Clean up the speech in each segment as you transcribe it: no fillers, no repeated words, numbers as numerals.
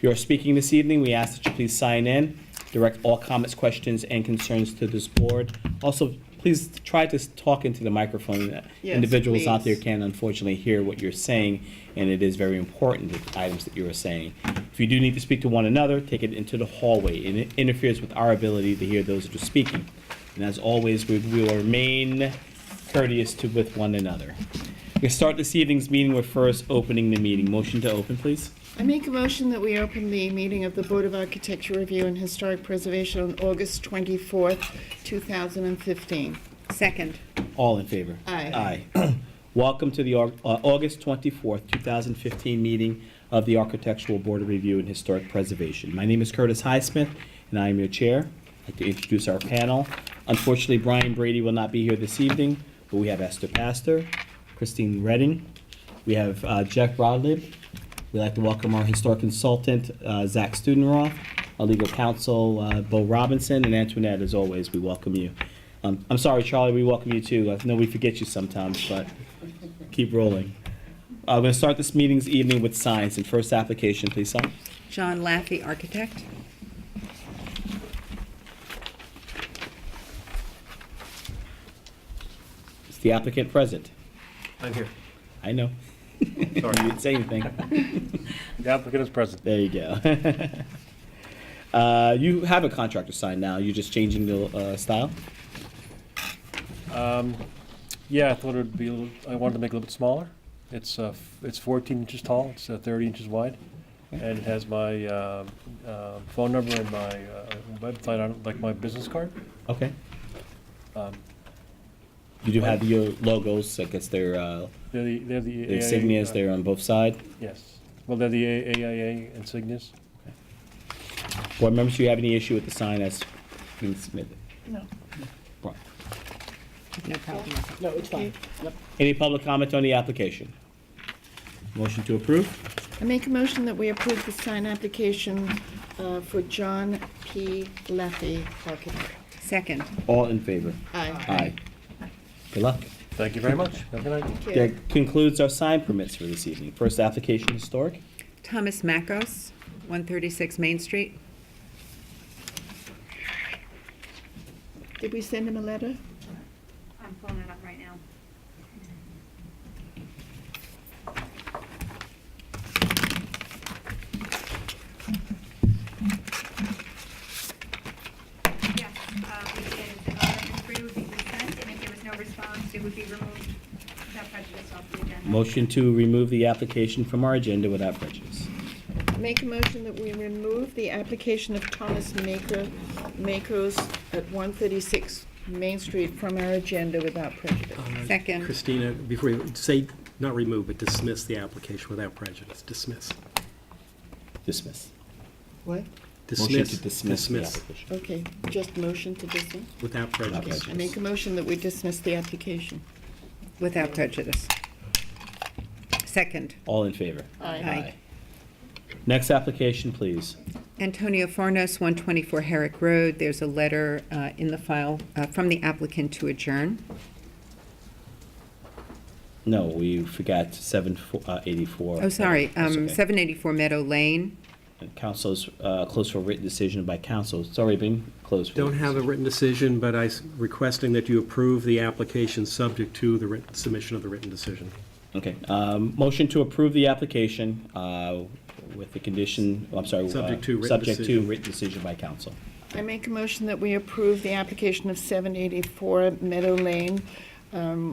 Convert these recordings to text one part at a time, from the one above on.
If you are speaking this evening, we ask that you please sign in, direct all comments, questions, and concerns to this board. Also, please try to talk into the microphone. Yes, Individuals out there please. can unfortunately hear what you're saying, and it is very important, the items that you are saying. If you do need to speak to one another, take it into the hallway. It interferes with our ability to hear those that are speaking. And as always, we will remain courteous with one another. We start this evening's meeting with first opening the meeting. Motion to open, please. I make a motion that we open the meeting of the Board of Architecture Review and Historic Preservation on August 24th, 2015. Second. All in favor? Aye. Aye. Welcome to the August 24th, 2015 meeting of the Architectural Board of Review and Historic Preservation. My name is Curtis Highsmith, and I am your chair. I'd like to introduce our panel. Unfortunately, Brian Brady will not be here this evening, but we have Esther Pastor, Christine Redding, we have Jeff Brodlib. We'd like to welcome our historic consultant, Zach Studenroth, our legal counsel, Bo Robinson, and Antoinette, as always, we welcome you. I'm sorry, Charlie, we welcome you too. I know we forget you sometimes, but keep rolling. I'm going to start this meeting's evening with signs. And first application, please, son. John Laffey, architect. Is the applicant present? I'm here. I know. Sorry. You didn't say anything. The applicant is present. There you go. You have a contractor sign now. You're just changing the style? Yeah, I thought it would be, I wanted to make it a little bit smaller. It's 14 inches tall, it's 30 inches wide, and it has my phone number and my website on it, like my business card. Okay. Um, You do have your logos, I guess they're They're the the AIA, insignias, they're on both sides. Yes. Well, they're the AIA insignias. Board members, do you have any issue with the sign that's being submitted? No. Right. No problem. No, it's fine. Any public comment on the application? Motion to approve? I make a motion that we approve the sign application for John P. Laffey, architect. Second. All in favor? Aye. Aye. Good luck. Thank you very much. Have a good night. Thank you. That concludes our sign permits for this evening. First application, historic. Thomas Makos, 136 Main Street. Did we send him a letter? I'm pulling it up right now. Yes, we did. Item 3 would be resent, and if there was no response, it would be removed without prejudice off the agenda. Motion to remove the application from our agenda without prejudice. Make a motion that we remove the application of Thomas Makos at 136 Main Street from our agenda without prejudice. Second. Christina, before you say, not remove, but dismiss the application without prejudice. Dismiss. Dismiss. What? Motion Dismiss. to dismiss the application. Okay, just motion to dismiss? Without prejudice. prejudice. I make a motion that we dismiss the application. Without prejudice. Second. All in favor? Aye. Next application, please. Antonio Farnos, 124 Herrick Road. There's a letter in the file from the applicant to adjourn. No, we forgot 784. Oh, sorry, That's okay. 784 Meadow Lane. Council's closed for written decision by council. It's already been closed. for Don't written have a decision. written decision, but requesting that you approve the application subject to the submission of the written decision. Okay. Motion to approve the application with the condition, I'm sorry. Subject to written subject to decision. written decision by council. I make a motion that we approve the application of 784 Meadow Lane,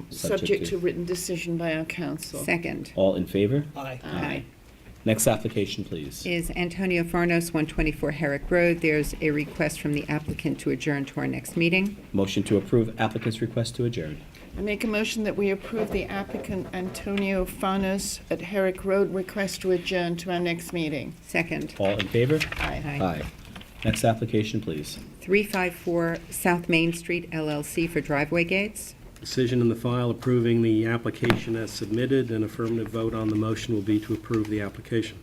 subject to written decision by our council. Second. All in favor? Aye. Next application, please. Is Antonio Farnos, 124 Herrick Road. There's a request from the applicant to adjourn to our next meeting. Motion to approve applicant's request to adjourn. I make a motion that we approve the applicant Antonio Fanos at Herrick Road request to adjourn to our next meeting. Second. All in favor? Aye. Aye. Next application, please. 354 South Main Street LLC for driveway gates. Decision in the file approving the application as submitted. An affirmative vote on the motion will be to approve the application.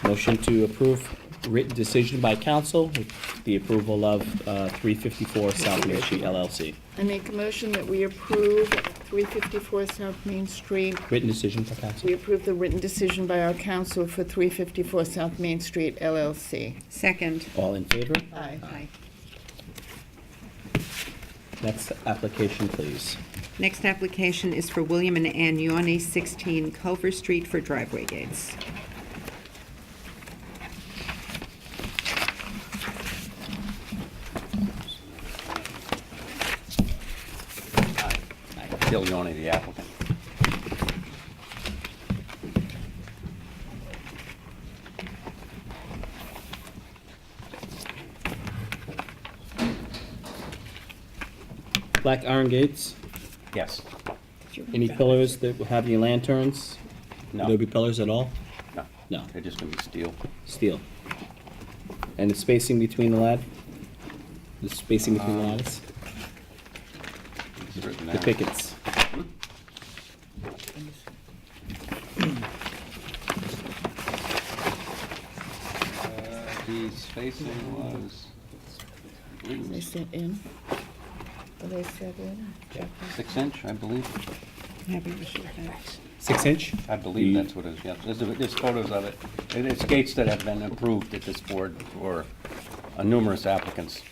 Motion to approve written decision by council with the approval of 354 South Main Street LLC. I make a motion that we approve 354 South Main Street. Written decision for council. We approve the written decision by our council for 354 South Main Street LLC. Second. All in favor? Aye. Aye. Next application, please. Next application is for William and Ann Yawney, 16 Culver Street for driveway gates. Bill Yoni, the applicant. Black iron gates, Yes. any pillars that will have any lanterns? No. There'll be pillars at all? No. No, They're just gonna be steel. steel. And the spacing between the spacing between the ladders? It's written The down. pickets. The spacing was, I believe it They was set in? Are they set in? 6-inch, I believe. Happy to show that. 6-inch? I believe that's what it is, yeah. There's photos of it. It's gates that have been approved at this board for numerous applicants.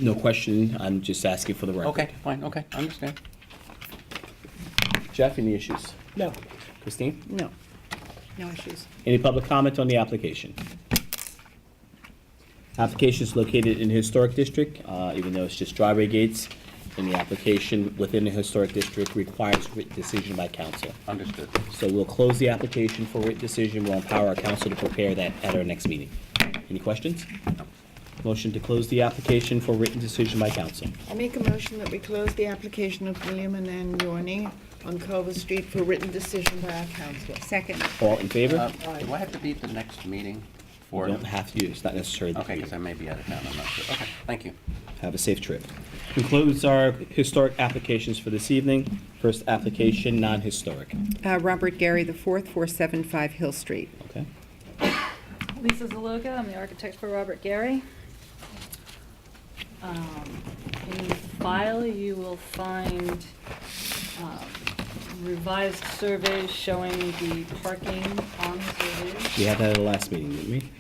No question, I'm just asking for the record. Okay, fine, okay, I understand. Jeff, any issues? No. Christine? No. No issues. Any public comment on the application? Application is located in the Historic District, even though it's just driveway gates, and the application within the Historic District requires written decision by council. Understood. So we'll close the application for written decision. We'll empower our council to prepare that at our next meeting. Any questions? Motion to close the application for written decision by council. I make a motion that we close the application of William and Ann Yorney on Culver Street for written decision by our council. Second. All in favor? Do I have to be at the next meeting You for? don't have to, it's not necessary. Okay, because I may be out of town, I'm not sure. Okay, thank you. Have a safe trip. Concludes our historic applications for this evening. First application, non-historic. Robert Gary IV, 475 Hill Street. Okay? Lisa Zaloga, I'm the architect for Robert Gary. In the file, you will find revised surveys showing the parking on the surveys. We had that at the last meeting, didn't we?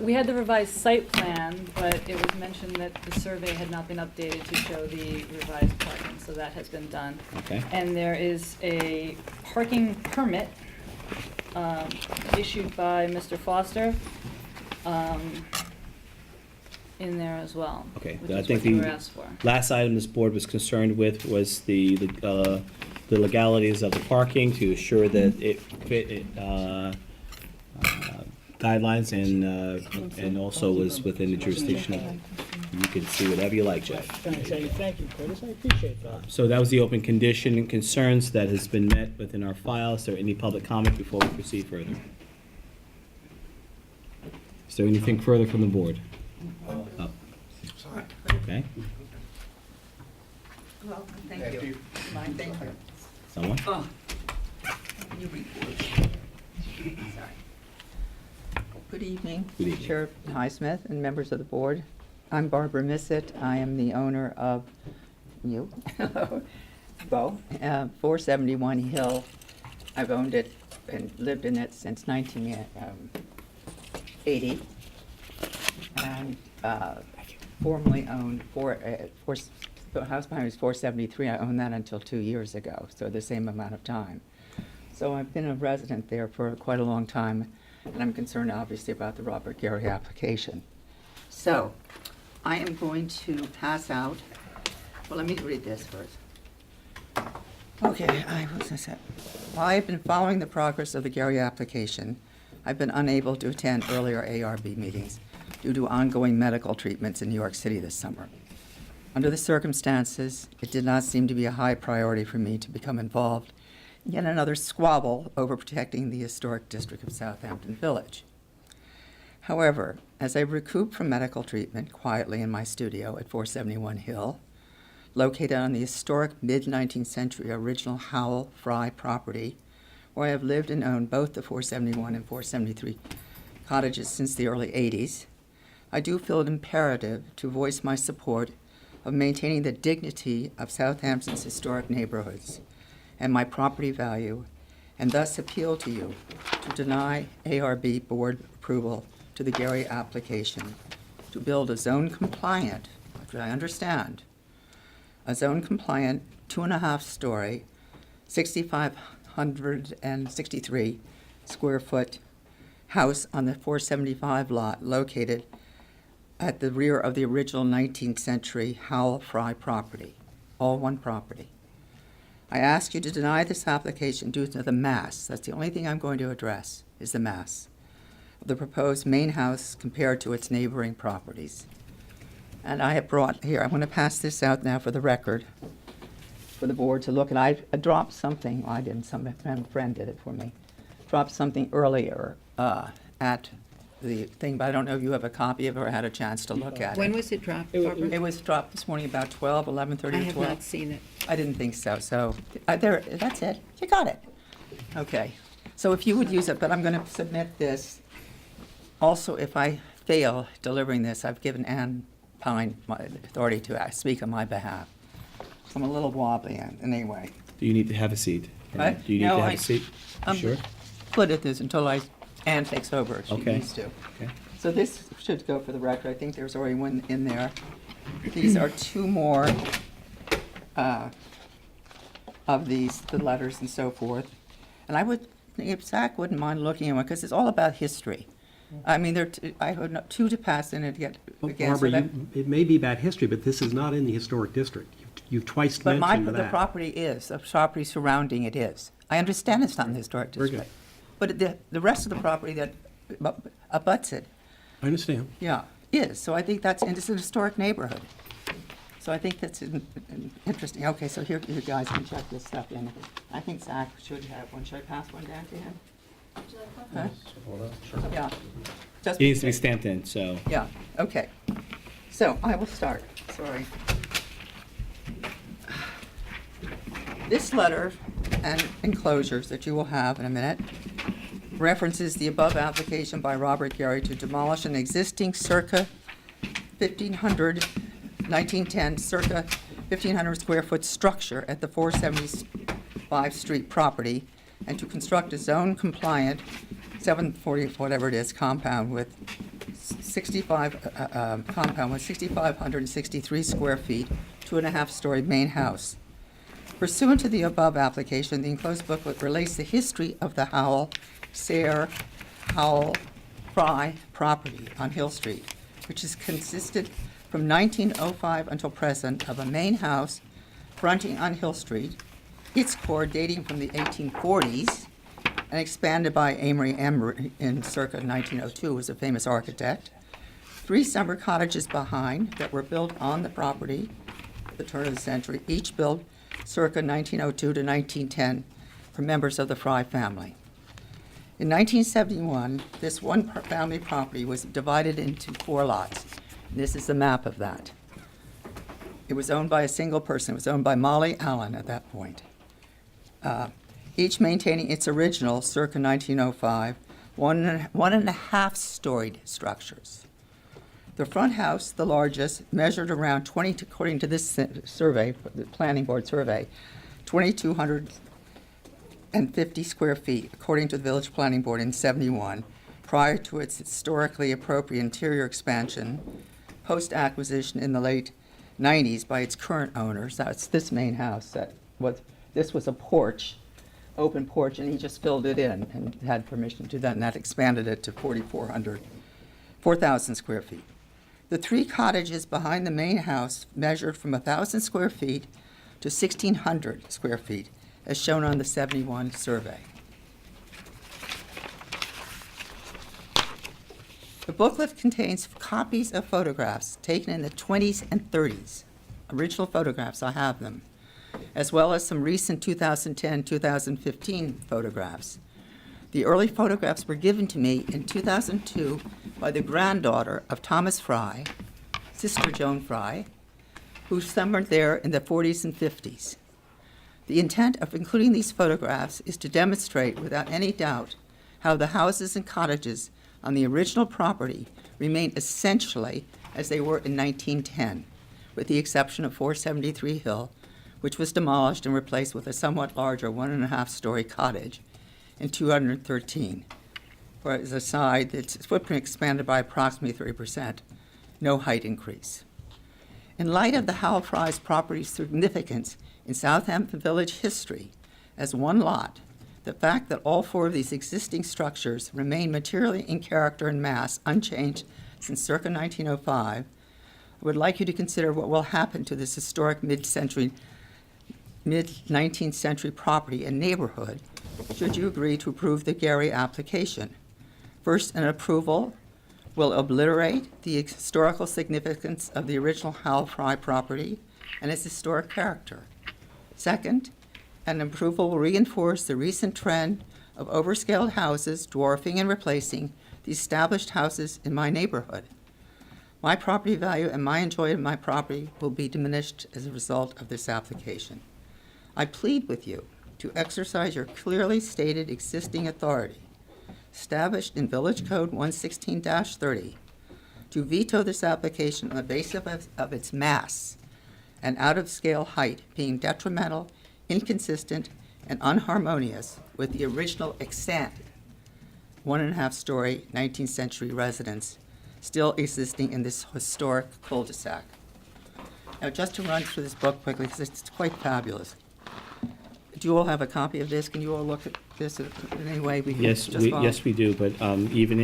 We had the revised site plan, but it was mentioned that the survey had not been updated to show the revised parking, so that has been done. Okay. And there is a parking permit issued by Mr. Foster in there as well. Okay, Which I is think what you the were asked for. last item this board was concerned with was the legalities of the parking to assure that it fit guidelines and also was within the jurisdiction of, you can see whatever you like, Jeff. Thank you, Curtis, I appreciate that. So that was the open condition and concerns that has been met within our file. Is there any public comment before we proceed further? Is there anything further from the board? Oh. Okay, Well, thank you. Mine, thank you. someone? Oh. You report. Sorry. Good evening. Good evening. Sheriff Highsmith and members of the board. I'm Barbara Missett. I am the owner of, you, Bo, 471 Hill. I've owned it and lived in it since 1980. And formerly owned the house behind me was 473. I owned that until 2 years ago, so the same amount of time. So I've been a resident there for quite a long time, and I'm concerned obviously about the Robert Gary application. So I am going to pass out, well, let me read this first. Okay, While I've been following the progress of the Gary application, I've been unable to attend earlier ARB meetings due to ongoing medical treatments in New York City this summer. Under the circumstances, it did not seem to be a high priority for me to become involved in yet another squabble over protecting the historic district of Southampton Village. However, as I recoup from medical treatment quietly in my studio at 471 Hill, located on the historic mid-19th century original Howell Fry property, where I have lived and owned both the 471 and 473 cottages since the early 80s, I do feel it imperative to voice my support of maintaining the dignity of Southampton's historic neighborhoods and my property value, and thus appeal to you to deny ARB board approval to the Gary application to build a zone-compliant, which I understand, a zone-compliant 2.5-story, 6,563 square foot house on the 475 lot located at the rear of the original 19th century Howell Fry property, all one property. I ask you to deny this application due to the mass. That's the only thing I'm going to address, is the mass of the proposed main house compared to its neighboring properties. And I have brought here, I want to pass this out now for the record, for the board to look. And I dropped something, well, I didn't, some friend did it for me. Dropped something earlier at the thing, but I don't know if you have a copy of it or had a chance to look at When it. was it dropped, It wa- Barbara? It was dropped this morning about 12, 11:30 I or 12. have not seen it. I didn't think so, so, there, that's it, you got it. Okay, so if you would use it, but I'm gonna submit this. Also, if I fail delivering this, I've given Ann Pine my authority to speak on my behalf. So I'm a little wobbly, anyway. Do you need to have a seat? What? Do you need No, to have I- a seat? I'm Sure. Split at this until Ann takes over, if she Okay. needs to. Okay. So this should go for the record. I think there's already one in there. These are two more of these, the letters and so forth. And I would, if Zach wouldn't mind looking at one, because it's all about history. I mean, I had two to pass in and get, Well, again, so Barbara, that. it may be bad history, but this is not in the historic district. You've twice But mentioned the that. property is, the property surrounding it is. I understand it's not in the historic Very district. good. But the rest of the property that abuts it, I understand. yeah, is. So I think it's a historic neighborhood. So I think that's interesting. Okay, so here, you guys can check this stuff in. I think Zach should have one. Should I pass one down to him? Huh? Yeah. Just It needs to be stamped in, so. yeah, okay. So I will start, sorry. This letter and enclosures that you will have in a minute references the above application by Robert Gary to demolish an existing circa 1910, circa 1,500 square foot structure at the 475 Street property and to construct a zone compliant 740, whatever it is, compound with 6,563 square feet, 2.5-story main house. Pursuant to the above application, the enclosed booklet relates the history of the Howell Fry property on Hill Street, which has consisted from 1905 until present of a main house fronting on Hill Street, its core dating from the 1840s and expanded by Amory Emery in circa 1902, who was a famous architect. 3 summer cottages behind that were built on the property at the turn of the century, each built circa 1902 to 1910 for members of the Fry family. In 1971, this one family property was divided into 4 lots. And this is the map of that. It was owned by a single person. It was owned by Molly Allen at that point. Each maintaining its original, circa 1905, 1.5-storied structures. The front house, the largest, measured around 20, according to this survey, the planning board survey, 2,250 square feet, according to the village planning board in 71, prior to its historically appropriate interior expansion, post-acquisition in the late 90s by its current owners. That's this main house. This was a porch, open porch, and he just filled it in and had permission to do that, and that expanded it to 4,000 square feet. The 3 cottages behind the main house measured from 1,000 square feet to 1,600 square feet, as shown on the 71 survey. The booklet contains copies of photographs taken in the 20s and 30s. Original photographs, I have them, as well as some recent 2010-2015 photographs. The early photographs were given to me in 2002 by the granddaughter of Thomas Fry, Sister Joan Fry, who summered there in the 40s and 50s. The intent of including these photographs is to demonstrate without any doubt how the houses and cottages on the original property remain essentially as they were in 1910, with the exception of 473 Hill, which was demolished and replaced with a somewhat larger 1.5-story cottage in 213. Whereas a side, its footprint expanded by approximately 3%, no height increase. In light of the Howell Fry's property's significance in Southampton Village history as one lot, the fact that all 4 of these existing structures remain materially in character and mass unchanged since circa 1905, I would like you to consider what will happen to this historic mid-19th century property and neighborhood should you agree to approve the Gary application. First, an approval will obliterate the historical significance of the original Howell Fry property and its historic character. Second, an approval will reinforce the recent trend of overscaled houses dwarfing and replacing the established houses in my neighborhood. My property value and my enjoyment of my property will be diminished as a result of this application. I plead with you to exercise your clearly stated existing authority, established in Village Code 116-30, to veto this application on the basis of its mass and out-of-scale height being detrimental, inconsistent, and unharmonious with the original extant 1.5-story 19th century residence still existing in this historic cul-de-sac. Now, just to run through this book quickly, because it's quite fabulous. Do you all have a copy of this? Can you all look at this in any way? We can Yes, just follow? yes, we do, but even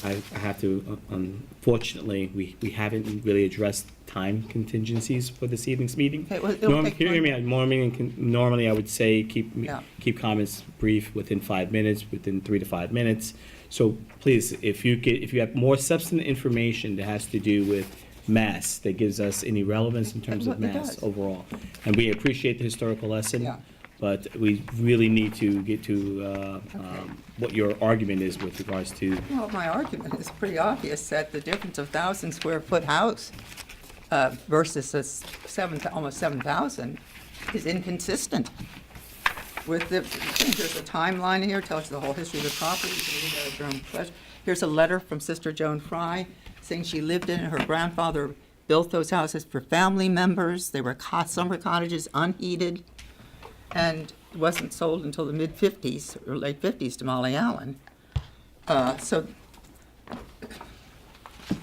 I have to, unfortunately, we haven't really addressed time contingencies for this evening's meeting. Okay, well, it'll take Hear me one- out. Normally, I would say Yeah. keep comments brief, within 5 minutes, within 3 to 5 minutes. So please, if you have more substantive information that has to do with mass, that gives us any relevance in terms of It mass does. overall. And we appreciate the historical lesson. Yeah. But we really need to get to what your argument is with regards to, Well, my argument is pretty obvious, that the difference of 1,000-square-foot house versus almost 7,000 is inconsistent with there's a timeline here, tells you the whole history of the property. You can read that at your own pleasure. Here's a letter from Sister Joan Fry saying she lived in it. Her grandfather built those houses for family members. They were summer cottages, unheated, and it wasn't sold until the mid-50s or late 50s to Molly Allen. And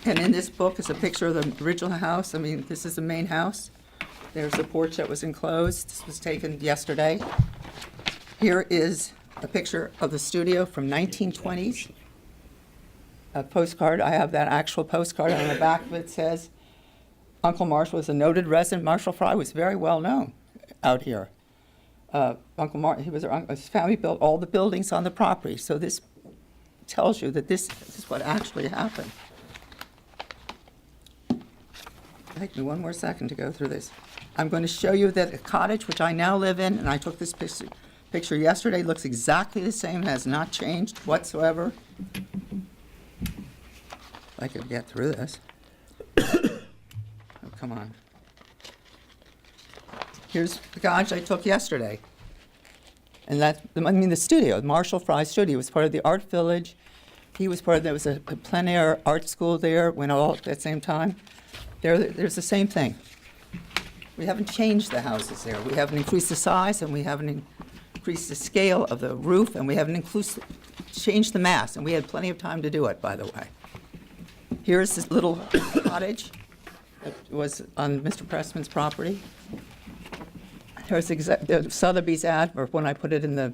in this book is a picture of the original house. I mean, this is the main house. There's a porch that was enclosed. This was taken yesterday. Here is a picture of the studio from 1920s. A postcard. I have that actual postcard. On the back of it says, Uncle Marshall was a noted resident. Marshall Fry was very well known out here. Uncle Martin, his family built all the buildings on the property. So this tells you that this is what actually happened. Take me one more second to go through this. I'm going to show you that a cottage, which I now live in, and I took this picture yesterday, looks exactly the same, has not changed whatsoever. If I could get through this. Oh, come on. Here's the cottage I took yesterday. And the studio, the Marshall Fry studio, was part of the Art Village. He was part of, there was a plein air art school there, went all at the same time. There's the same thing. We haven't changed the houses there. We haven't increased the size, and we haven't increased the scale of the roof, and we haven't changed the mass, and we had plenty of time to do it, by the way. Here's this little cottage that was on Mr. Pressman's property. There's the Sotheby's ad, or when I put it in the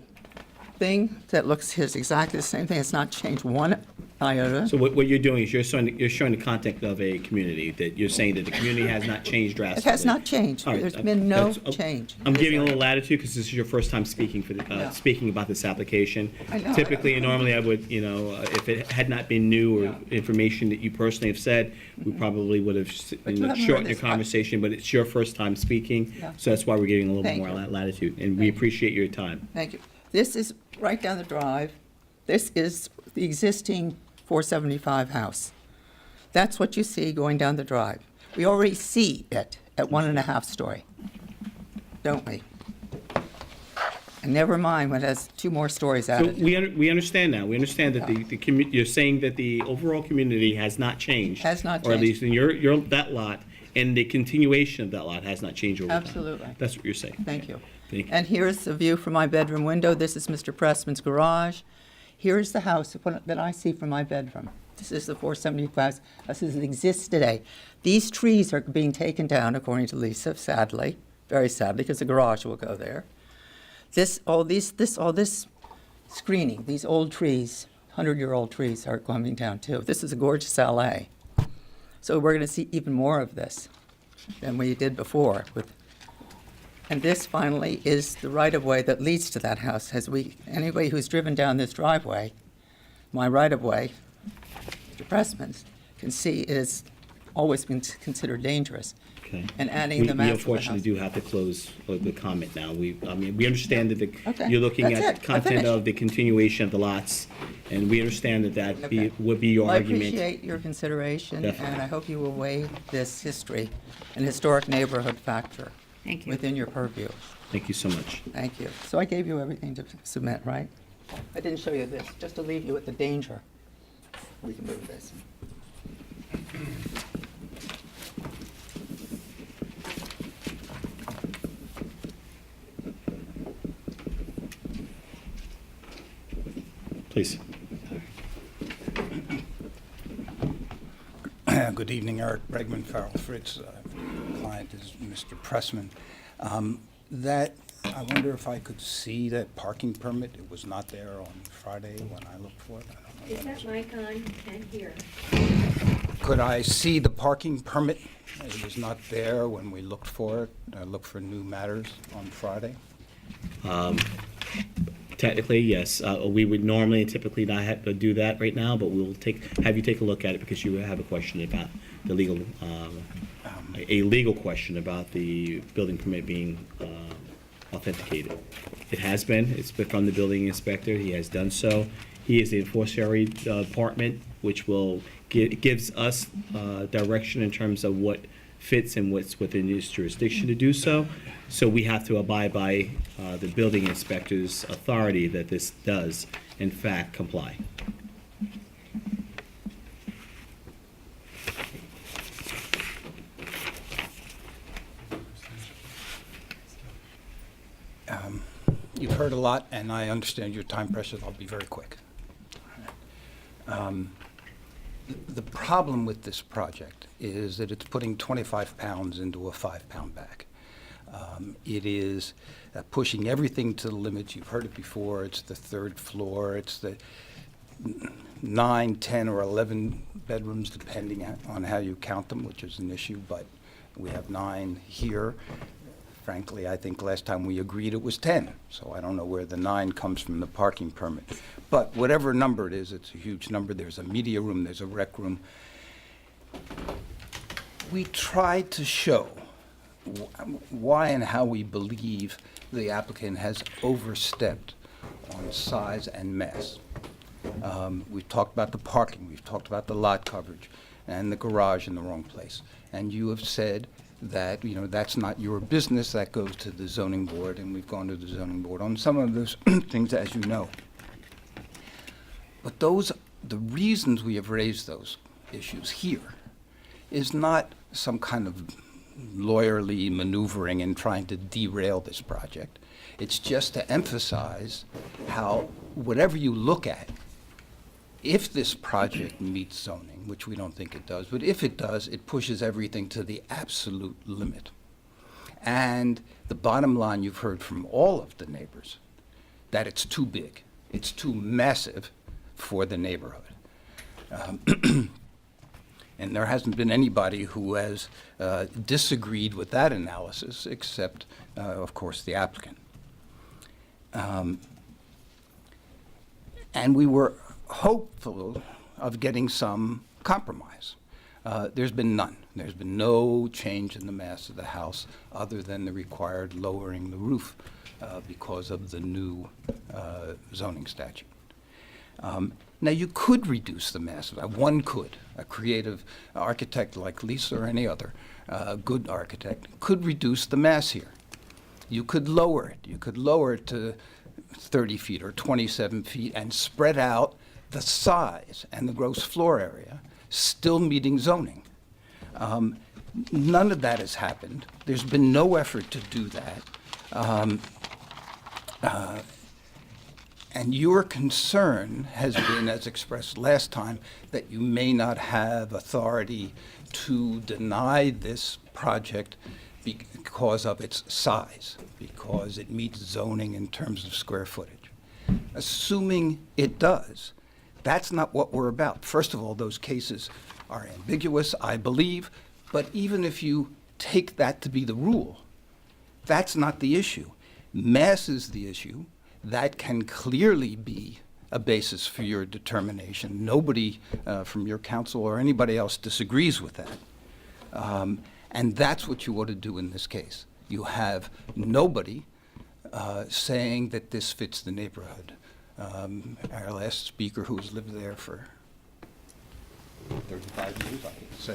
thing, that looks here's exactly the same thing. It's not changed one iota. so what you're doing is you're showing the context of a community, that you're saying that the community has not changed It drastically. has not changed. All right, There's been no that's- change. I'm giving a little latitude because this is your first time speaking Yeah. speaking about this application. I know. Typically, and normally I would, if it had not been new or Yeah. information that you personally have said, we probably would have But you haven't heard shortened your this. conversation, but it's your first time speaking, Yeah. so that's why we're giving a little bit Thank more you. latitude, and we Thank you. appreciate your time. Thank you. This is right down the drive. This is the existing 475 house. That's what you see going down the drive. We already see it at 1.5 story, don't we? And never mind when it has 2 more stories So added. we understand now. We understand that you're saying that the overall community has not changed. Has not Or at changed. least in your that lot And the continuation of that lot has not changed over time. Absolutely. That's what you're saying. Thank you. Thank you. And here's the view from my bedroom window. This is Mr. Pressman's garage. Here's the house that I see from my bedroom. This is the 475 house as it exists today. These trees are being taken down, according to Lisa, sadly, very sadly, because the garage will go there. All this screening, these old trees, 100-year-old trees are coming down too. This is a gorgeous alley. So we're going to see even more of this than we did before. And this finally is the right-of-way that leads to that house. Anybody who's driven down this driveway, my right-of-way, Mr. Pressman's, can see it has always been considered dangerous. Okay. And adding We the mass of the unfortunately house. do have to close the comment now. We understand that Okay, you're looking that's at it. the I'm content finished. of the continuation of the lots, and we understand that Okay. would be your Well, I argument. appreciate your consideration, Definitely. and I hope you will weigh this history and historic neighborhood factor Thank you. within your purview. Thank you so much. Thank you. So I gave you everything to submit, right? I didn't show you this, just to leave you with the danger. We can move this. Please. Good evening, Eric Bregman, Farrell Fritz. Client is Mr. Pressman. I wonder if I could see that parking permit. It was not there on Friday when I looked for it. I don't know Is that mic on? Can't hear. Could I see the parking permit? It was not there when we looked for it. I looked for new matters on Friday. Technically, yes. We would normally typically not have to do that right now, but we'll have you take a look at it because you have a question about the legal, a legal question about the building permit being authenticated. It has been. It's been from the building inspector. He has done so. He is the enforcery department, which gives us direction in terms of what fits and what's within his jurisdiction to do so. So we have to abide by the building inspector's authority that this does, in fact, comply. You've heard a lot, and I understand your time pressures. I'll be very quick. The problem with this project is that it's putting 25 pounds into a 5-pound bag. It is pushing everything to the limits. You've heard it before. It's the third floor. It's the 9, 10, or 11 bedrooms, depending on how you count them, which is an issue, but we have 9 here. Frankly, I think last time we agreed it was 10, so I don't know where the 9 comes from, the parking permit. But whatever number it is, it's a huge number. There's a media room, there's a rec room. We tried to show why and how we believe the applicant has overstepped on size and mass. We've talked about the parking, we've talked about the lot coverage, and the garage in the wrong place. And you have said that, that's not your business, that goes to the zoning board, and we've gone to the zoning board on some of those things, as you know. But the reasons we have raised those issues here is not some kind of lawyerly maneuvering and trying to derail this project. It's just to emphasize how, whatever you look at, if this project meets zoning, which we don't think it does, but if it does, it pushes everything to the absolute limit. And the bottom line you've heard from all of the neighbors, that it's too big, it's too massive for the neighborhood. And there hasn't been anybody who has disagreed with that analysis except, of course, the applicant. And we were hopeful of getting some compromise. There's been none. There's been no change in the mass of the house other than the required lowering the roof because of the new zoning statute. Now, you could reduce the mass of that. One could. A creative architect like Lisa or any other good architect could reduce the mass here. You could lower it. You could lower it to 30 feet or 27 feet and spread out the size and the gross floor area, still meeting zoning. None of that has happened. There's been no effort to do that. And your concern has been, as expressed last time, that you may not have authority to deny this project because of its size, because it meets zoning in terms of square footage. Assuming it does, that's not what we're about. First of all, those cases are ambiguous, I believe, but even if you take that to be the rule, that's not the issue. Mass is the issue. That can clearly be a basis for your determination. Nobody from your council or anybody else disagrees with that. And that's what you ought to do in this case. You have nobody saying that this fits the neighborhood. Our last speaker, who's lived there for 35 years, I could say,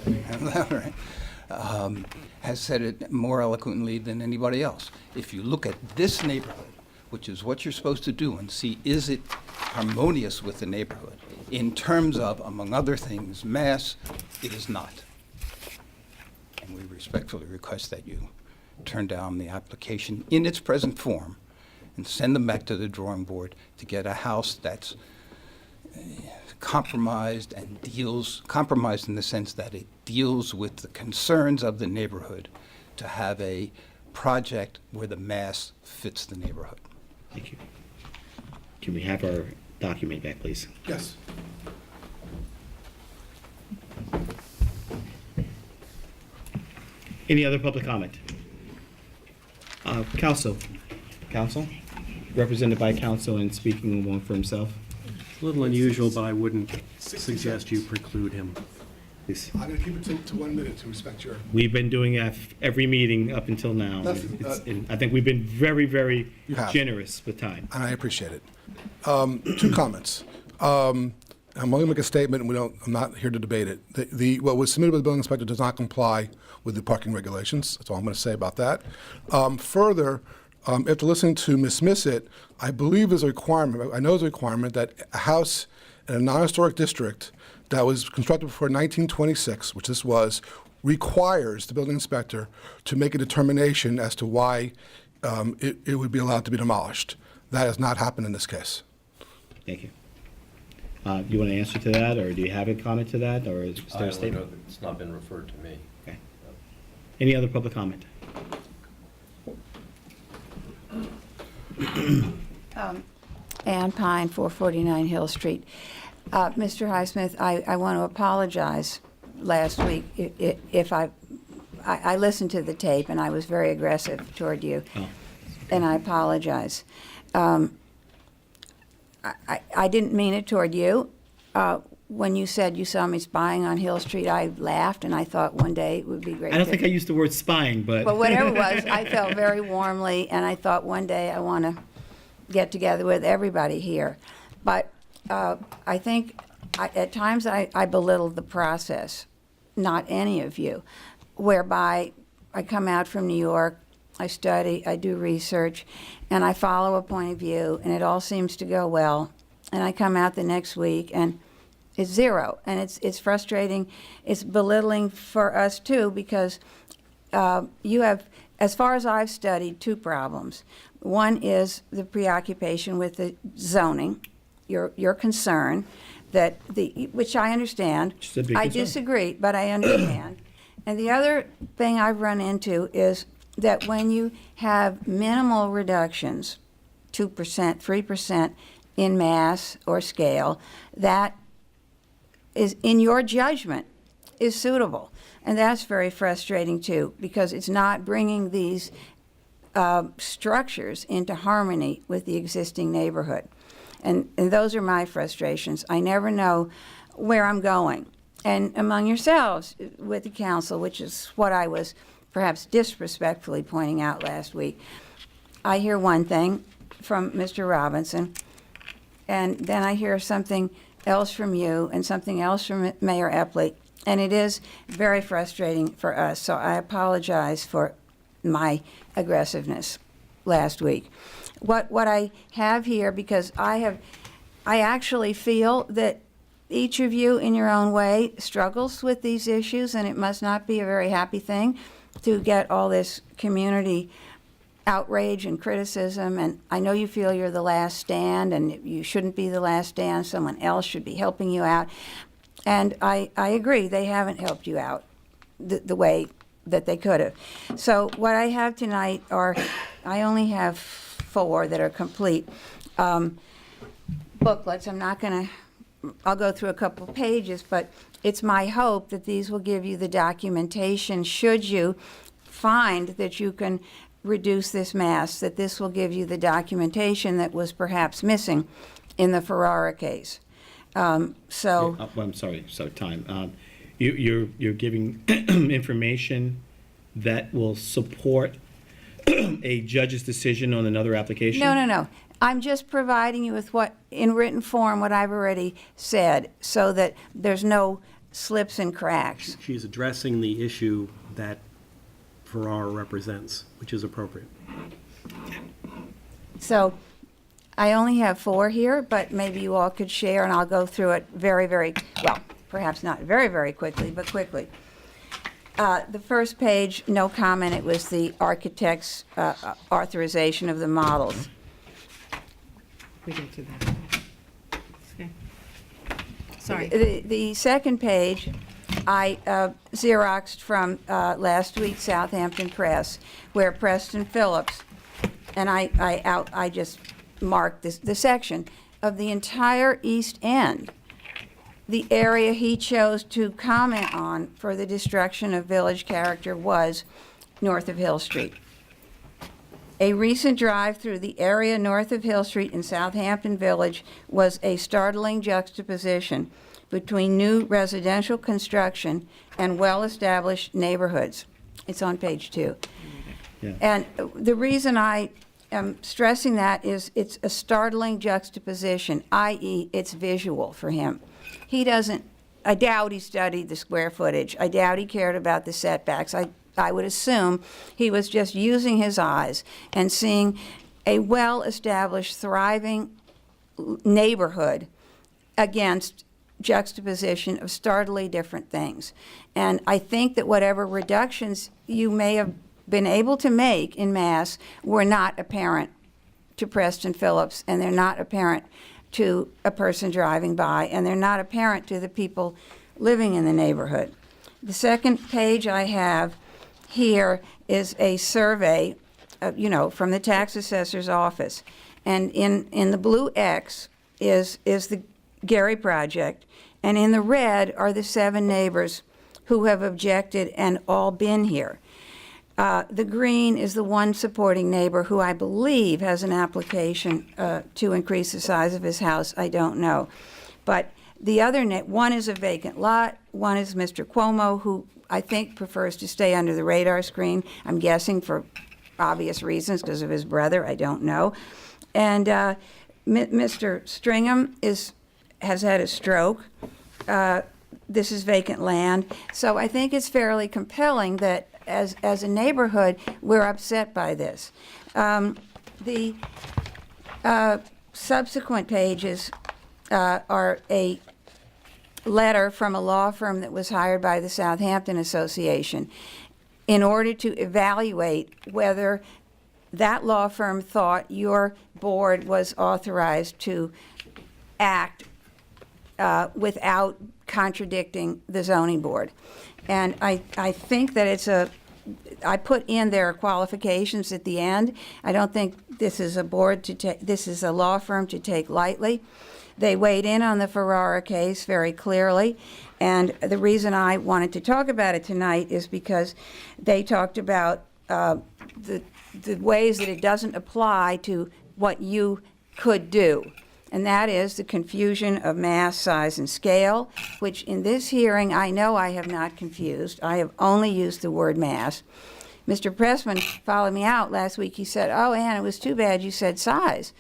right? Has said it more eloquently than anybody else. If you look at this neighborhood, which is what you're supposed to do, and see, is it harmonious with the neighborhood? In terms of, among other things, mass, it is not. And we respectfully request that you turn down the application in its present form and send them back to the drawing board to get a house that's compromised and compromised in the sense that it deals with the concerns of the neighborhood, to have a project where the mass fits the neighborhood. Thank you. Can we have our document back, please? Yes. Any other public comment? Council, represented by council and speaking one for himself. It's a little unusual, but I wouldn't suggest you preclude him. Please. I'm going to keep it to 1 minute to respect your... We've been doing every meeting up until now. And I think we've been very, very You have. generous with time. And I appreciate it. 2 comments. I'm only going to make a statement, and I'm not here to debate it. What was submitted by the building inspector does not comply with the parking regulations. That's all I'm going to say about that. Further, after listening to Ms. Missett, I believe there's a requirement, I know there's a requirement that a house in a non-historic district that was constructed before 1926, which this was, requires the building inspector to make a determination as to why it would be allowed to be demolished. That has not happened in this case. Thank you. Do you want to answer to that, or do you have a comment to that, or is there a statement? It's not been referred to me. Okay. Any other public comment? Ann Pine, 449 Hill Street. Mr. Highsmith, I want to apologize last week if I listened to the tape and I was very aggressive toward you, and I apologize. I didn't mean it toward you. When you said you saw me spying on Hill Street, I laughed, and I thought one day it would be great. I don't think I used the word spying, but... But whatever it was, I felt very warmly, and I thought one day I want to get together with everybody here. But I think at times I belittled the process, not any of you, whereby I come out from New York, I study, I do research, and I follow a point of view, and it all seems to go well. And I come out the next week, and it's zero. And it's frustrating. It's belittling for us, too, because you have, as far as I've studied, 2 problems. One is the preoccupation with the zoning, your concern, that which I understand. I disagree, but I understand. And the other thing I've run into is that when you have minimal reductions, 2%, 3% in mass or scale, that is, in your judgment, is suitable. And that's very frustrating, too, because it's not bringing these structures into harmony with the existing neighborhood. And those are my frustrations. I never know where I'm going. And among yourselves, with the council, which is what I was perhaps disrespectfully pointing out last week, I hear one thing from Mr. Robinson, and then I hear something else from you and something else from Mayor Epley, and it is very frustrating for us. So I apologize for my aggressiveness last week. What I have here, because I actually feel that each of you, in your own way, struggles with these issues, and it must not be a very happy thing to get all this community outrage and criticism. And I know you feel you're the last stand, and you shouldn't be the last stand. Someone else should be helping you out. And I agree, they haven't helped you out the way that they could have. So what I have tonight are, I only have 4 that are complete booklets. I'm not going to, I'll go through a couple pages, but it's my hope that these will give you the documentation should you find that you can reduce this mass, that this will give you the documentation that was perhaps missing in the Ferrara case. I'm sorry, time. You're giving information that will support a judge's decision on another application? No. I'm just providing you with what, in written form, what I've already said, so that there's no slips and cracks. She's addressing the issue that Ferrara represents, which is appropriate. So I only have 4 here, but maybe you all could share, and I'll go through it very, very, well, perhaps not very, very quickly, but quickly. The first page, no comment. It was the architect's authorization of the models. We didn't do that. Okay. Sorry. The second page, I Xeroxed from last week's Southampton Press, where Preston Phillips, and I just marked the section of the entire East End. The area he chose to comment on for the destruction of village character was north of Hill Street. A recent drive through the area north of Hill Street in Southampton Village was a startling juxtaposition between new residential construction and well-established neighborhoods. It's on page 2. Yeah. And the reason I am stressing that is it's a startling juxtaposition, i.e. it's visual for him. He doesn't, I doubt he studied the square footage. I doubt he cared about the setbacks. I would assume he was just using his eyes and seeing a well-established, thriving neighborhood against juxtaposition of startlingly different things. And I think that whatever reductions you may have been able to make in mass were not apparent to Preston Phillips, and they're not apparent to a person driving by, and they're not apparent to the people living in the neighborhood. The second page I have here is a survey, from the tax assessor's office. And in the blue X is the Gary project, and in the red are the 7 neighbors who have objected and all been here. The green is the one supporting neighbor who I believe has an application to increase the size of his house. I don't know. But the other, one is a vacant lot, one is Mr. Cuomo, who I think prefers to stay under the radar screen. I'm guessing for obvious reasons because of his brother. I don't know. And Mr. Stringham has had a stroke. This is vacant land. So I think it's fairly compelling that as a neighborhood, we're upset by this. The subsequent pages are a letter from a law firm that was hired by the Southampton Association in order to evaluate whether that law firm thought your board was authorized to act without contradicting the zoning board. And I think that I put in their qualifications at the end. I don't think this is this is a law firm to take lightly. They weighed in on the Ferrara case very clearly, and the reason I wanted to talk about it tonight is because they talked about the ways that it doesn't apply to what you could do. And that is the confusion of mass, size, and scale, which in this hearing, I know I have not confused. I have only used the word mass. Mr. Pressman followed me out last week. He said, "Oh, Ann, it was too bad you said size."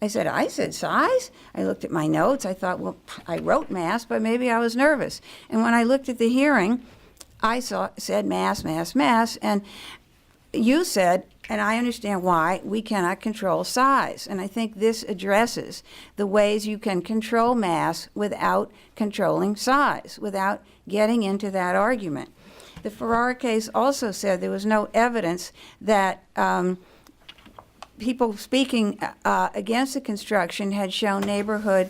I said size? I looked at my notes. I thought, well, I wrote mass, but maybe I was nervous. And when I looked at the hearing, I said mass, mass, mass. And you said, and I understand why we cannot control size. And I think this addresses the ways you can control mass without controlling size, without getting into that argument. The Ferrara case also said there was no evidence that people speaking against the construction had shown neighborhood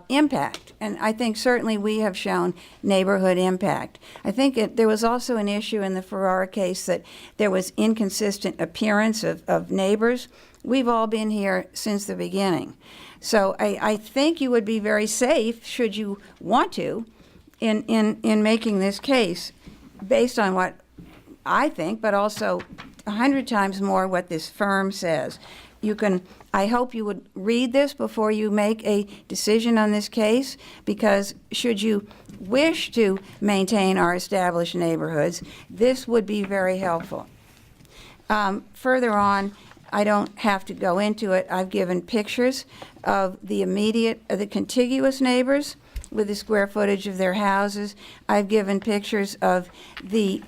impact. And I think certainly we have shown neighborhood impact. I think there was also an issue in the Ferrara case that there was inconsistent appearance of neighbors. We've all been here since the beginning. So I think you would be very safe, should you want to, in making this case, based on what I think, but also 100 times more what this firm says. I hope you would read this before you make a decision on this case, because should you wish to maintain our established neighborhoods, this would be very helpful. Further on, I don't have to go into it. I've given pictures of the contiguous neighbors with the square footage of their houses. I've given pictures of the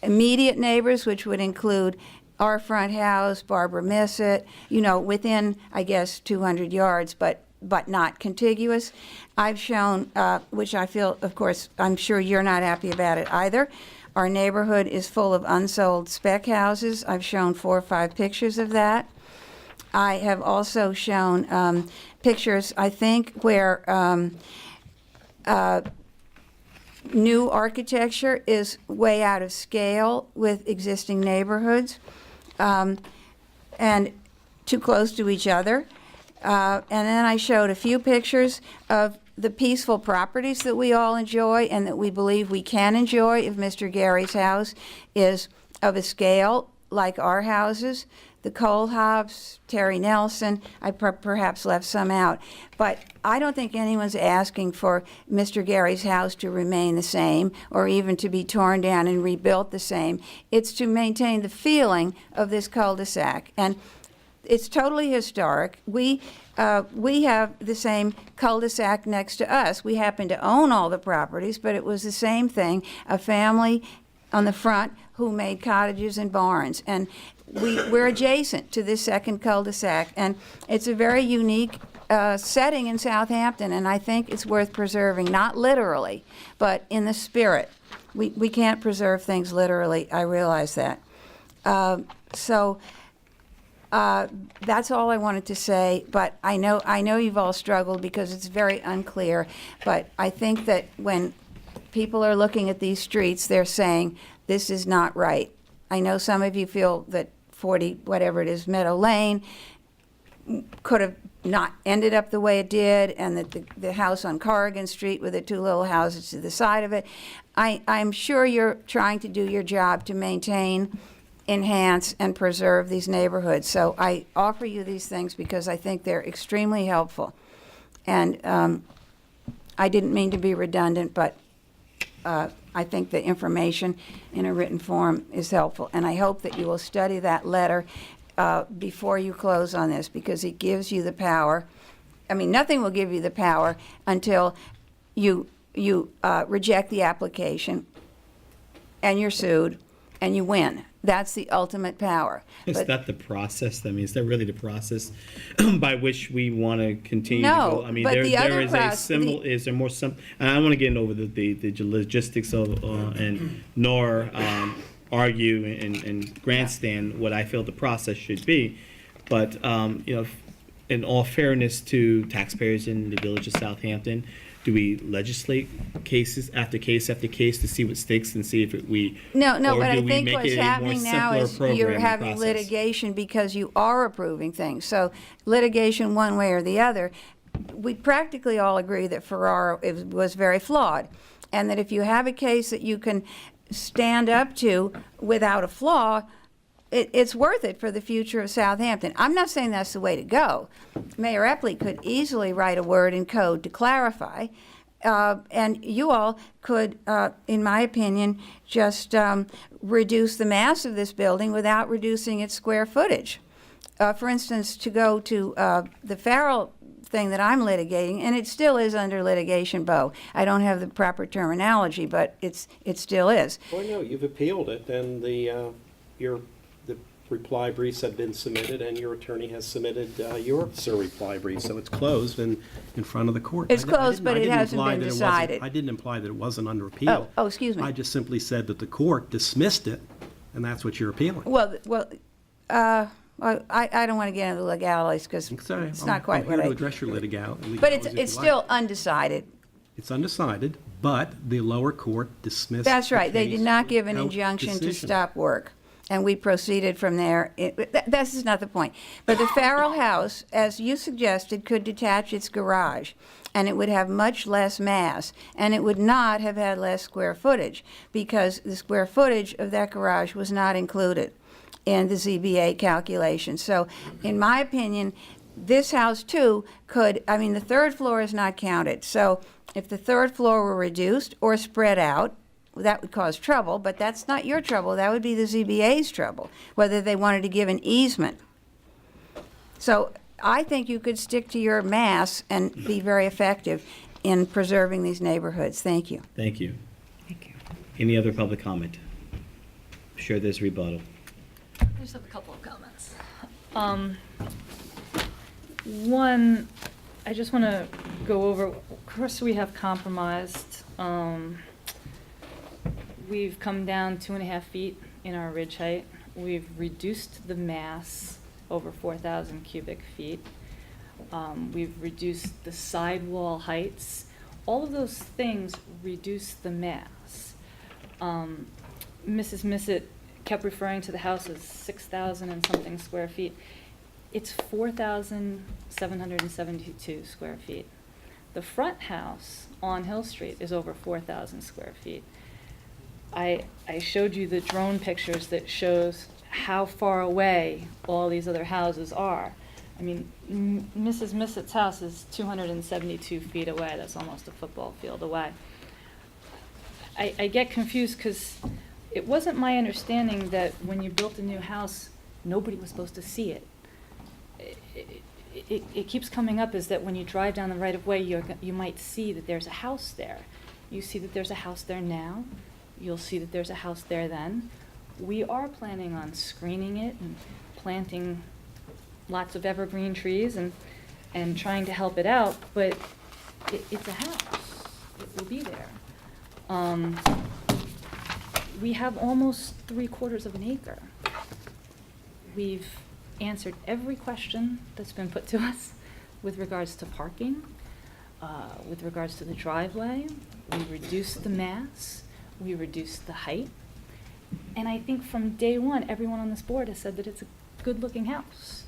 immediate neighbors, which would include our front house, Barbara Missett, within, I guess, 200 yards, but not contiguous. I've shown, which I feel, of course, I'm sure you're not happy about it either. Our neighborhood is full of unsold spec houses. I've shown 4 or 5 pictures of that. I have also shown pictures, I think, where new architecture is way out of scale with existing neighborhoods. And too close to each other. And then I showed a few pictures of the peaceful properties that we all enjoy and that we believe we can enjoy if Mr. Gary's house is of a scale like our houses. The Kohlhoffs, Terry Nelson, I perhaps left some out. But I don't think anyone's asking for Mr. Gary's house to remain the same or even to be torn down and rebuilt the same. It's to maintain the feeling of this cul-de-sac. And it's totally historic. We have the same cul-de-sac next to us. We happen to own all the properties, but it was the same thing, a family on the front who made cottages and barns. And we're adjacent to this second cul-de-sac, and it's a very unique setting in Southampton, and I think it's worth preserving, not literally, but in the spirit. We can't preserve things literally, I realize that. So that's all I wanted to say, but I know you've all struggled because it's very unclear, but I think that when people are looking at these streets, they're saying, this is not right. I know some of you feel that 40, whatever it is, Meadow Lane could have not ended up the way it did, and that the house on Corrigan Street with the 2 little houses to the side of it. I'm sure you're trying to do your job to maintain, enhance, and preserve these neighborhoods. So I offer you these things because I think they're extremely helpful. And I didn't mean to be redundant, but I think the information in a written form is helpful. And I hope that you will study that letter before you close on this, because it gives you the power. I mean, nothing will give you the power until you reject the application and you're sued and you win. That's the ultimate power. Is that the process? I mean, is that really the process by which we want to continue No, to go? I mean, but the other there is a process- symbol, is there more simple? And I don't want to get into over the logistics of, and nor argue and grandstand what I feel the process should be. But, in all fairness to taxpayers in the village of Southampton, do we legislate case after case to see what sticks and see if No, or but do I we think make what's it a more happening now simpler is you're programming having process? litigation because you are approving things. So litigation one way or the other. We practically all agree that Ferrara was very flawed, and that if you have a case that you can stand up to without a flaw, it's worth it for the future of Southampton. I'm not saying that's the way to go. Mayor Epley could easily write a word in code to clarify, and you all could, in my opinion, just reduce the mass of this building without reducing its square footage. For instance, to go to the Farrell thing that I'm litigating, and it still is under litigation, Bo. I don't have the proper terminology, but it still is. Well, no, you've appealed it, and your reply briefs have been submitted, and your attorney has submitted your reply brief, so it's closed and in front of the court. It's I didn't- closed, but I it didn't hasn't imply been that it wasn't- decided. I didn't imply that it wasn't under appeal. Oh, excuse me. I just simply said that the court dismissed it, and that's what you're appealing. Well, I don't want to get into the legalities because it's not quite what I'm here to I, address your legality. but it's still undecided. It's undecided, but the lower court dismissed. That's the right. They did case not give an without injunction to decision. stop work, and we proceeded from there. This is not the point. But the Farrell House, as you suggested, could detach its garage, and it would have much less mass, and it would not have had less square footage, because the square footage of that garage was not included in the ZBA calculation. So, in my opinion, this house too could, I mean, the third floor is not counted. So if the third floor were reduced or spread out, that would cause trouble, but that's not your trouble. That would be the ZBA's trouble, whether they wanted to give an easement. So I think you could stick to your mass and be very effective in preserving these neighborhoods. Thank you. Thank you. Thank you. Any other public comment? I'm sure there's rebuttal. I just have a couple of comments. One, I just want to go over, of course, we have compromised. We've come down 2.5 feet in our ridge height. We've reduced the mass over 4,000 cubic feet. We've reduced the sidewall heights. All of those things reduce the mass. Mrs. Missett kept referring to the house as 6,000 and something square feet. It's 4,772 square feet. The front house on Hill Street is over 4,000 square feet. I showed you the drone pictures that shows how far away all these other houses are. I mean, Mrs. Missett's house is 272 feet away. That's almost a football field away. I get confused because it wasn't my understanding that when you built a new house, nobody was supposed to see it. It keeps coming up is that when you drive down the right-of-way, you might see that there's a house there. You see that there's a house there now. You'll see that there's a house there then. We are planning on screening it and planting lots of evergreen trees and trying to help it out, but it's a house. It will be there. We have almost 3/4 of an acre. We've answered every question that's been put to us with regards to parking, with regards to the driveway. We reduced the mass. We reduced the height. And I think from day one, everyone on this board has said that it's a good-looking house.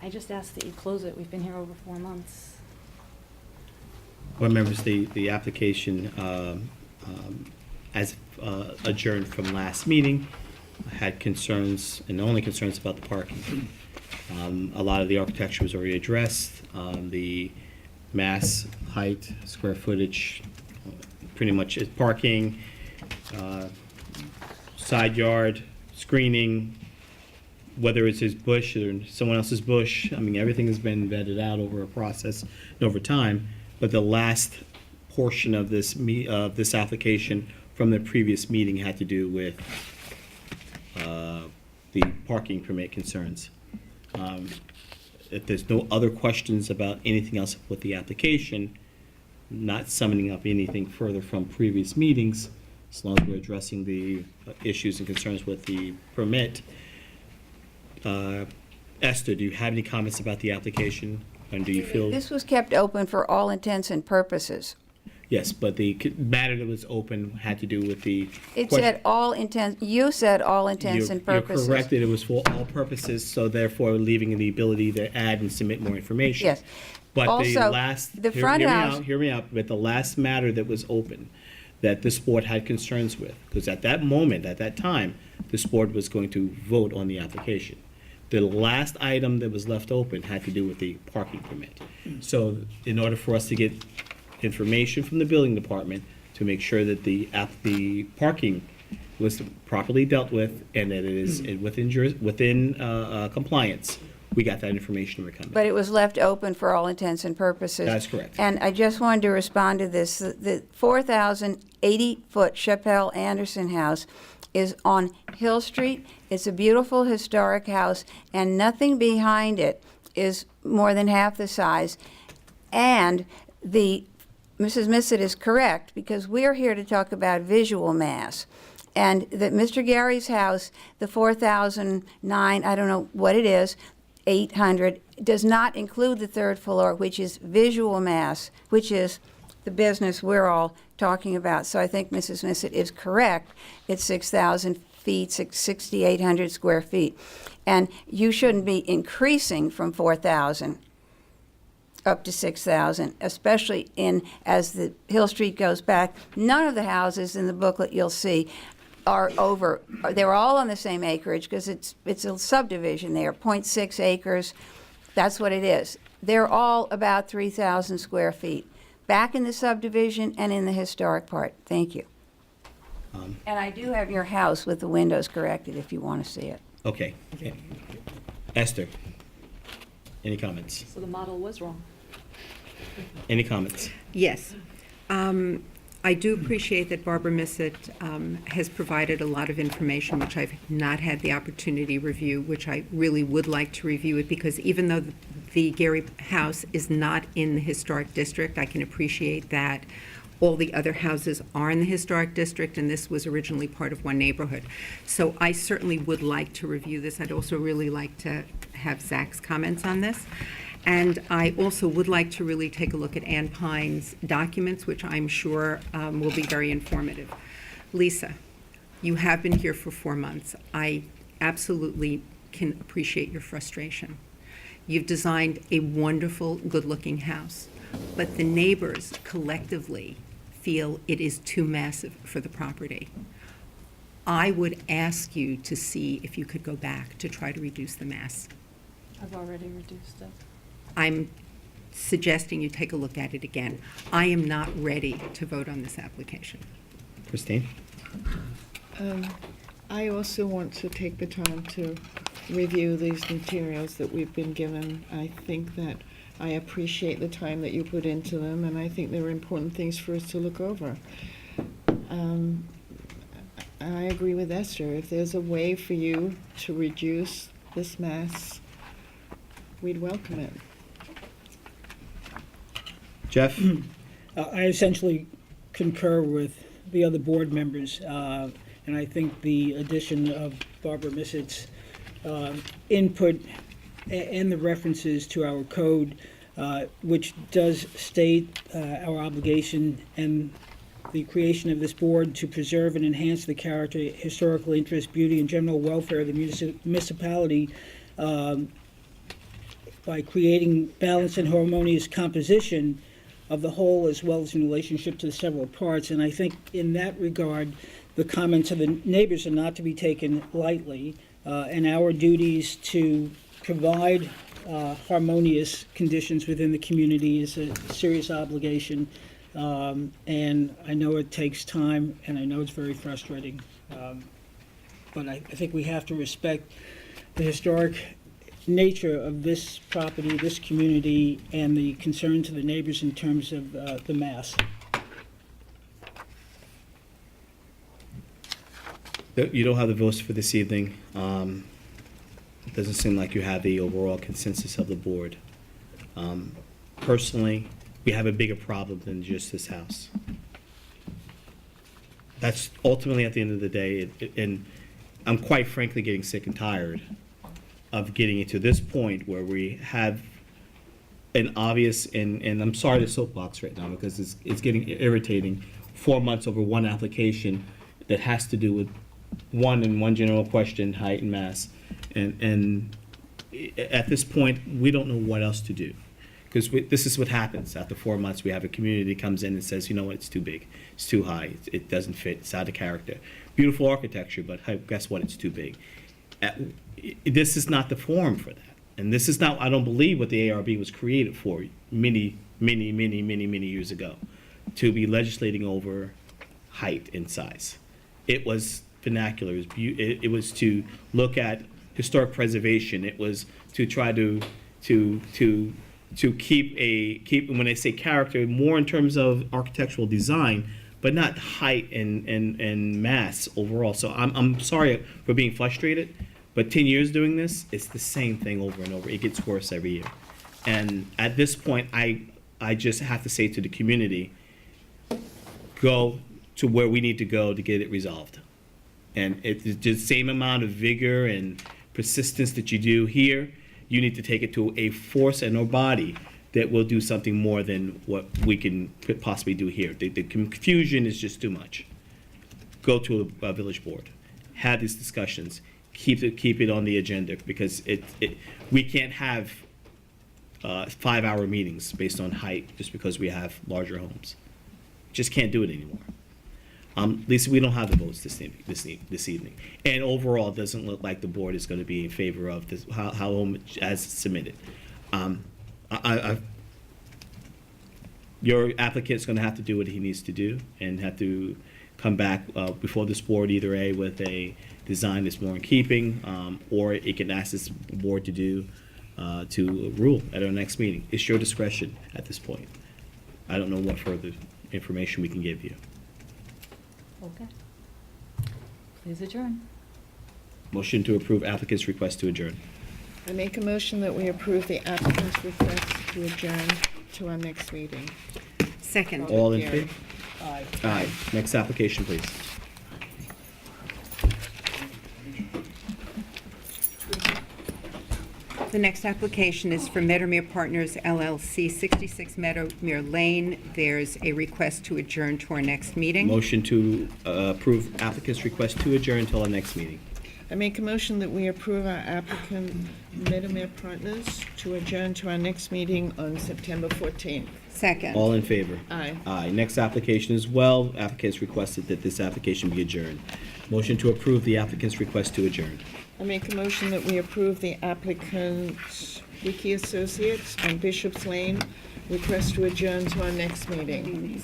I just ask that you close it. We've been here over 4 months. Board members, the application, as adjourned from last meeting, had concerns, and only concerns about the parking. A lot of the architecture was already addressed. The mass, height, square footage, pretty much is parking, side yard, screening, whether it's his bush or someone else's bush. I mean, everything has been vetted out over a process and over time. But the last portion of this this application from the previous meeting had to do with the parking permit concerns. If there's no other questions about anything else with the application, not summoning up anything further from previous meetings, as long as we're addressing the issues and concerns with the permit. Esther, do you have any comments about the application? And do you feel? This was kept open for all intents and purposes. Yes, but the matter that was open had to do with the. It said all intents, you said all intents and purposes. You're correct that it was for all purposes, so therefore leaving the ability to add and submit more information. Yes. But the Also, last, the front house- hear me out, but the last matter that was open, that this board had concerns with, because at that moment, at that time, this board was going to vote on the application. The last item that was left open had to do with the parking permit. So in order for us to get information from the building department to make sure that the parking was properly dealt with and that it is within compliance, we got that information when we come. But it was left open for all intents and purposes. That's correct. And I just wanted to respond to this. The 4,080-foot Chappelle Anderson house is on Hill Street. It's a beautiful historic house, and nothing behind it is more than half the size. And Mrs. Missett is correct, because we're here to talk about visual mass. And that Mr. Gary's house, the 4,009, I don't know what it is, 800, does not include the third floor, which is visual mass, which is the business we're all talking about. So I think Mrs. Missett is correct. It's 6,000 feet, 6,800 square feet. And you shouldn't be increasing from 4,000 up to 6,000, especially as the Hill Street goes back. None of the houses in the booklet you'll see are over, they're all on the same acreage, because it's a subdivision there, 0.6 acres. That's what it is. They're all about 3,000 square feet, back in the subdivision and in the historic part. Thank you. And I do have your house with the windows corrected if you want to see it. Okay. Esther, any comments? So the model was wrong. Any comments? Yes. I do appreciate that Barbara Missett has provided a lot of information which I've not had the opportunity to review, which I really would like to review it, because even though the Gary house is not in the historic district, I can appreciate that all the other houses are in the historic district, and this was originally part of one neighborhood. So I certainly would like to review this. I'd also really like to have Zach's comments on this. And I also would like to really take a look at Ann Pine's documents, which I'm sure will be very informative. Lisa, you have been here for 4 months. I absolutely can appreciate your frustration. You've designed a wonderful, good-looking house, but the neighbors collectively feel it is too massive for the property. I would ask you to see if you could go back to try to reduce the mass. I've already reduced it. I'm suggesting you take a look at it again. I am not ready to vote on this application. Christine? I also want to take the time to review these materials that we've been given. I think that I appreciate the time that you put into them, and I think they're important things for us to look over. I agree with Esther. If there's a way for you to reduce this mass, we'd welcome it. Jeff? I essentially concur with the other board members, and I think the addition of Barbara Missett's input and the references to our code, which does state our obligation and the creation of this board to preserve and enhance the character, historical interest, beauty, and general welfare of the municipality by creating balanced and harmonious composition of the whole, as well as in relationship to the several parts. And I think in that regard, the comments of the neighbors are not to be taken lightly, and our duties to provide harmonious conditions within the community is a serious obligation. And I know it takes time, and I know it's very frustrating. But I think we have to respect the historic nature of this property, this community, and the concerns of the neighbors in terms of the mass. You don't have the votes for this evening. It doesn't seem like you have the overall consensus of the board. Personally, we have a bigger problem than just this house. That's ultimately, at the end of the day, and I'm quite frankly getting sick and tired of getting it to this point where we have an obvious, and I'm sorry to soapbox right now because it's getting irritating, 4 months over one application that has to do with one general question, height and mass. And at this point, we don't know what else to do. Because this is what happens. After 4 months, we have a community that comes in and says, you know what, it's too big, it's too high, it doesn't fit, it's out of character. Beautiful architecture, but hey, guess what, it's too big. This is not the forum for that. And this is not, I don't believe, what the ARB was created for many years ago, to be legislating over height and size. It was vernacular, it was to look at historic preservation, it was to try to keep, when I say character, more in terms of architectural design, but not height and mass overall. So I'm sorry for being frustrated, but 10 years doing this, it's the same thing over and over. It gets worse every year. And at this point, I just have to say to the community, go to where we need to go to get it resolved. And it's the same amount of vigor and persistence that you do here, you need to take it to a force and a body that will do something more than what we can possibly do here. The confusion is just too much. Go to a village board, have these discussions, keep it on the agenda, because we can't have 5-hour meetings based on height just because we have larger homes. Just can't do it anymore. Lisa, we don't have the votes this evening. And overall, it doesn't look like the board is going to be in favor of this, how as submitted. Your applicant's going to have to do what he needs to do and have to come back before this board either with a design that's more in keeping, or it can ask this board to rule at our next meeting. It's your discretion at this point. I don't know what further information we can give you. Okay. Please adjourn. Motion to approve applicant's request to adjourn. I make a motion that we approve the applicant's request to adjourn to our next meeting. Second. All in Hearing. favor? Aye. Next application, please. The next application is for Meadowmere Partners LLC, 66 Meadowmere Lane. There's a request to adjourn to our next meeting. Motion to approve applicant's request to adjourn until our next meeting. I make a motion that we approve our applicant, Meadowmere Partners, to adjourn to our next meeting on September 14th. Second. All in favor? Aye. Aye. Next application as well. Applicants requested that this application be adjourned. Motion to approve the applicant's request to adjourn. I make a motion that we approve the applicant, Wiki Associates on Bishop's Lane, request to adjourn to our next meeting.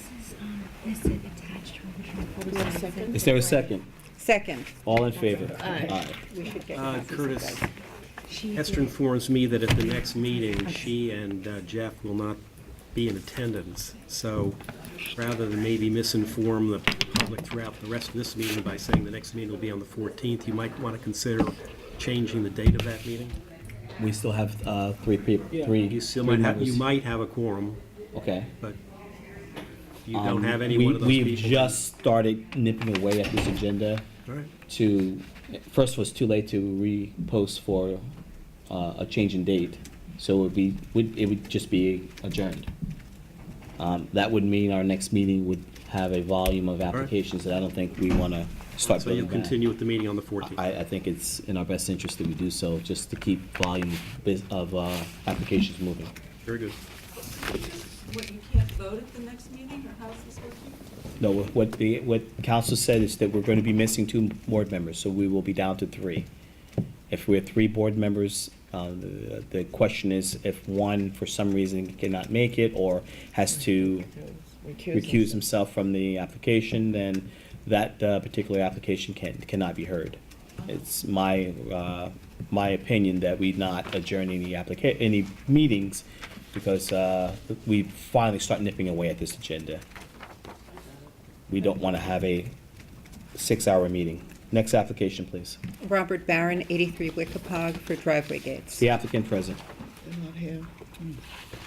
Is there a second? Second. All in favor? Aye. We should get Curtis, Esther informs me that at the next meeting, she and Jeff will not be in attendance. So rather than maybe misinform the public throughout the rest of this meeting by saying the next meeting will be on the 14th, you might want to consider changing the date of that meeting. We still have three people. You still might have a quorum, Okay. but you don't have any one of those people. We've just started nipping away at this agenda All right. first it was too late to repost for a change in date, so it would just be adjourned. That would mean our next meeting would have a volume of applications that I don't think we want to start So building you'll back. continue with the meeting on the 14th. I think it's in our best interest that we do so, just to keep volume of applications moving. Very good. What, you can't vote at the next meeting, or how's this working? No, what council said is that we're going to be missing 2 board members, so we will be down to 3. If we're 3 board members, the question is if one, for some reason, cannot make it or has to recuse himself from the application, then that particular application cannot be heard. It's my opinion that we not adjourn any meetings because we finally start nipping away at this agenda. We don't want to have a 6-hour meeting. Next application, please. Robert Barron, 83 Wickapog, for driveway gates. The applicant present. They're not here.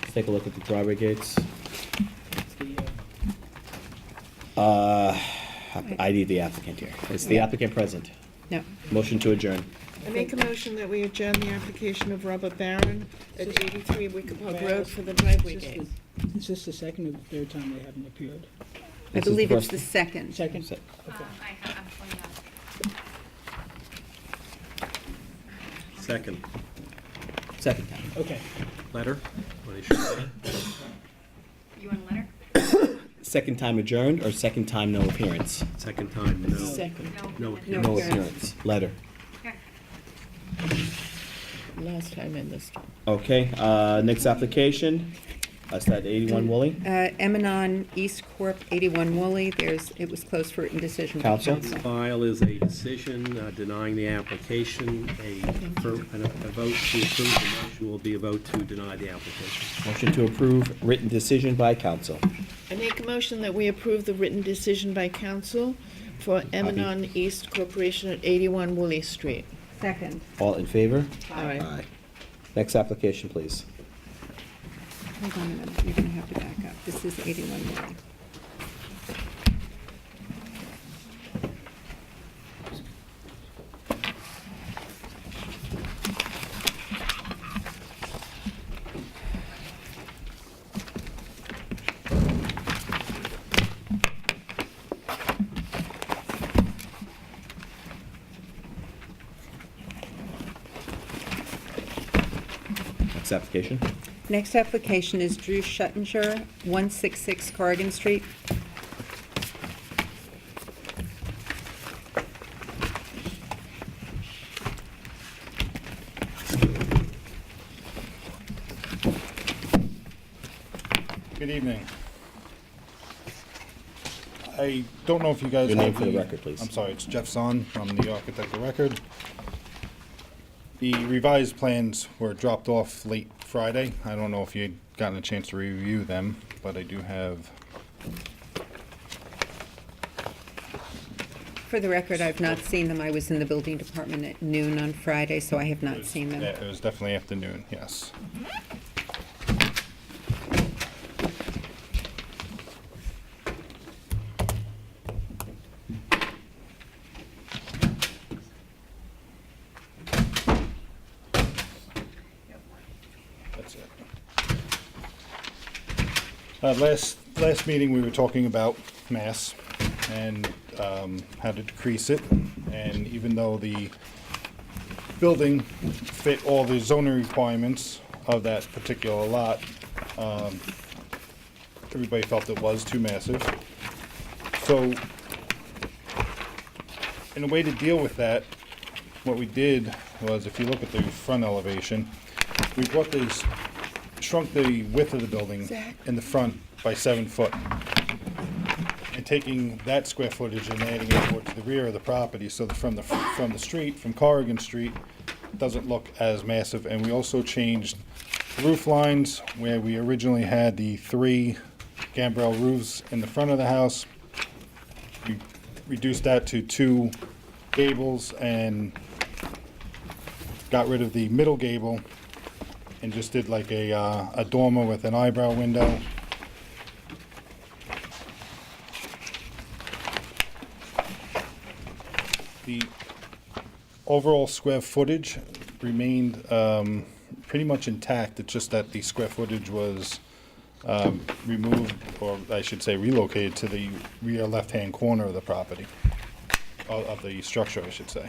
Let's take a look at the driveway gates. I need the applicant here. Is the applicant present? No. Motion to adjourn. I make a motion that we adjourn the application of Robert Barron at 83 Wickapog Road for the driveway gate. Is this the second or the third time they haven't appeared? I This is believe the it's first- the second. Second? I'm pulling up. Second. Second time. Okay. Letter? What I should say. You want a letter? Second time adjourned or second time no appearance? Second time, no. Second, No. No. No appearance. appearance. Letter. Okay. last time and this time. Okay, next application. That's that 81 Woolley. Emanon East Corp., 81 Woolley, it was closed for indecision. by Counsel? File is a decision denying the application. A vote to approve the motion will be a vote to deny the application. Motion to approve written decision by council. I make a motion that we approve the written decision by council for Emanon East Corporation at 81 Woolley Street. Second. All in favor? Aye. Next application, please. Hold on a minute, you're gonna have to back up. This is 81 Woolley. Next application. Next application is Drew Schuttinger, 166 Corrigan Street. Good evening. I don't know if you guys Your name have for the record, please. I'm sorry, it's Jeff Zahn from the Architect of Record. The revised plans were dropped off late Friday. I don't know if you'd gotten a chance to review them, but I do have. For the record, I've not seen them. I was in the building department at noon on Friday, so I have not seen them. Yeah, it was definitely afternoon, yes. That's it. Last meeting, we were talking about mass and how to decrease it. And even though the building fit all the zoning requirements of that particular lot, everybody felt it was too massive. So, in a way to deal with that, what we did was, if you look at the front elevation, we brought these, shrunk the width of the building in the front by 7 foot. And taking that square footage and adding it towards the rear of the property, so that from the street, from Corrigan Street, it doesn't look as massive. And we also changed the roof lines, where we originally had the 3 gambrel roofs in the front of the house. We reduced that to 2 gables and got rid of the middle gable and just did like a dormer with an eyebrow window. The overall square footage remained pretty much intact. It's just that the square footage was removed, or I should say relocated, to the rear left-hand corner of the property, of the structure, I should say.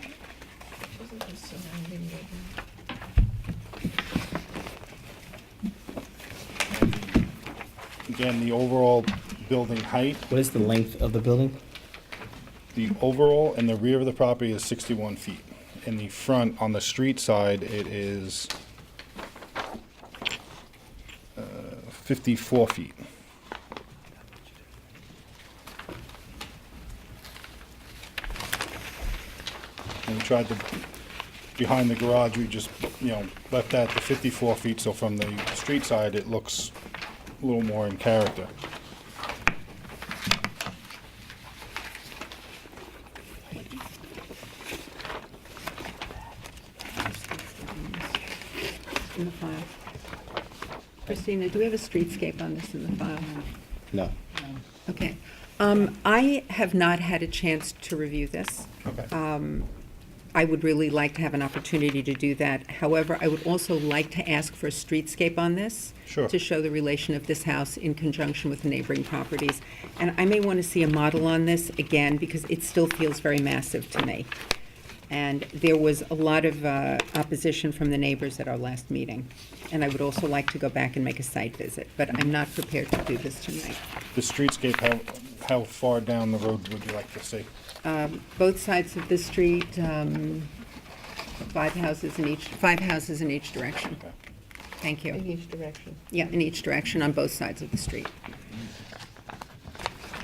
Again, the overall building height. What is the length of the building? The overall in the rear of the property is 61 feet. In the front, on the street side, it is 54 feet. And we tried to, behind the garage, we just, left that to 54 feet, so from the street side, it looks a little more in character. In the file. Christina, do we have a streetscape on this in the file? No. Okay. I have not had a chance to review this. Okay. I would really like to have an opportunity to do that. However, I would also like to ask for a streetscape on this. Sure. To show the relation of this house in conjunction with the neighboring properties. And I may want to see a model on this again, because it still feels very massive to me. And there was a lot of opposition from the neighbors at our last meeting. And I would also like to go back and make a site visit, but I'm not prepared to do this tonight. The streetscape, how far down the road would you like to see? Both sides of the street, 5 houses in each direction. Okay. Thank you. In each direction. Yeah, in each direction on both sides of the street.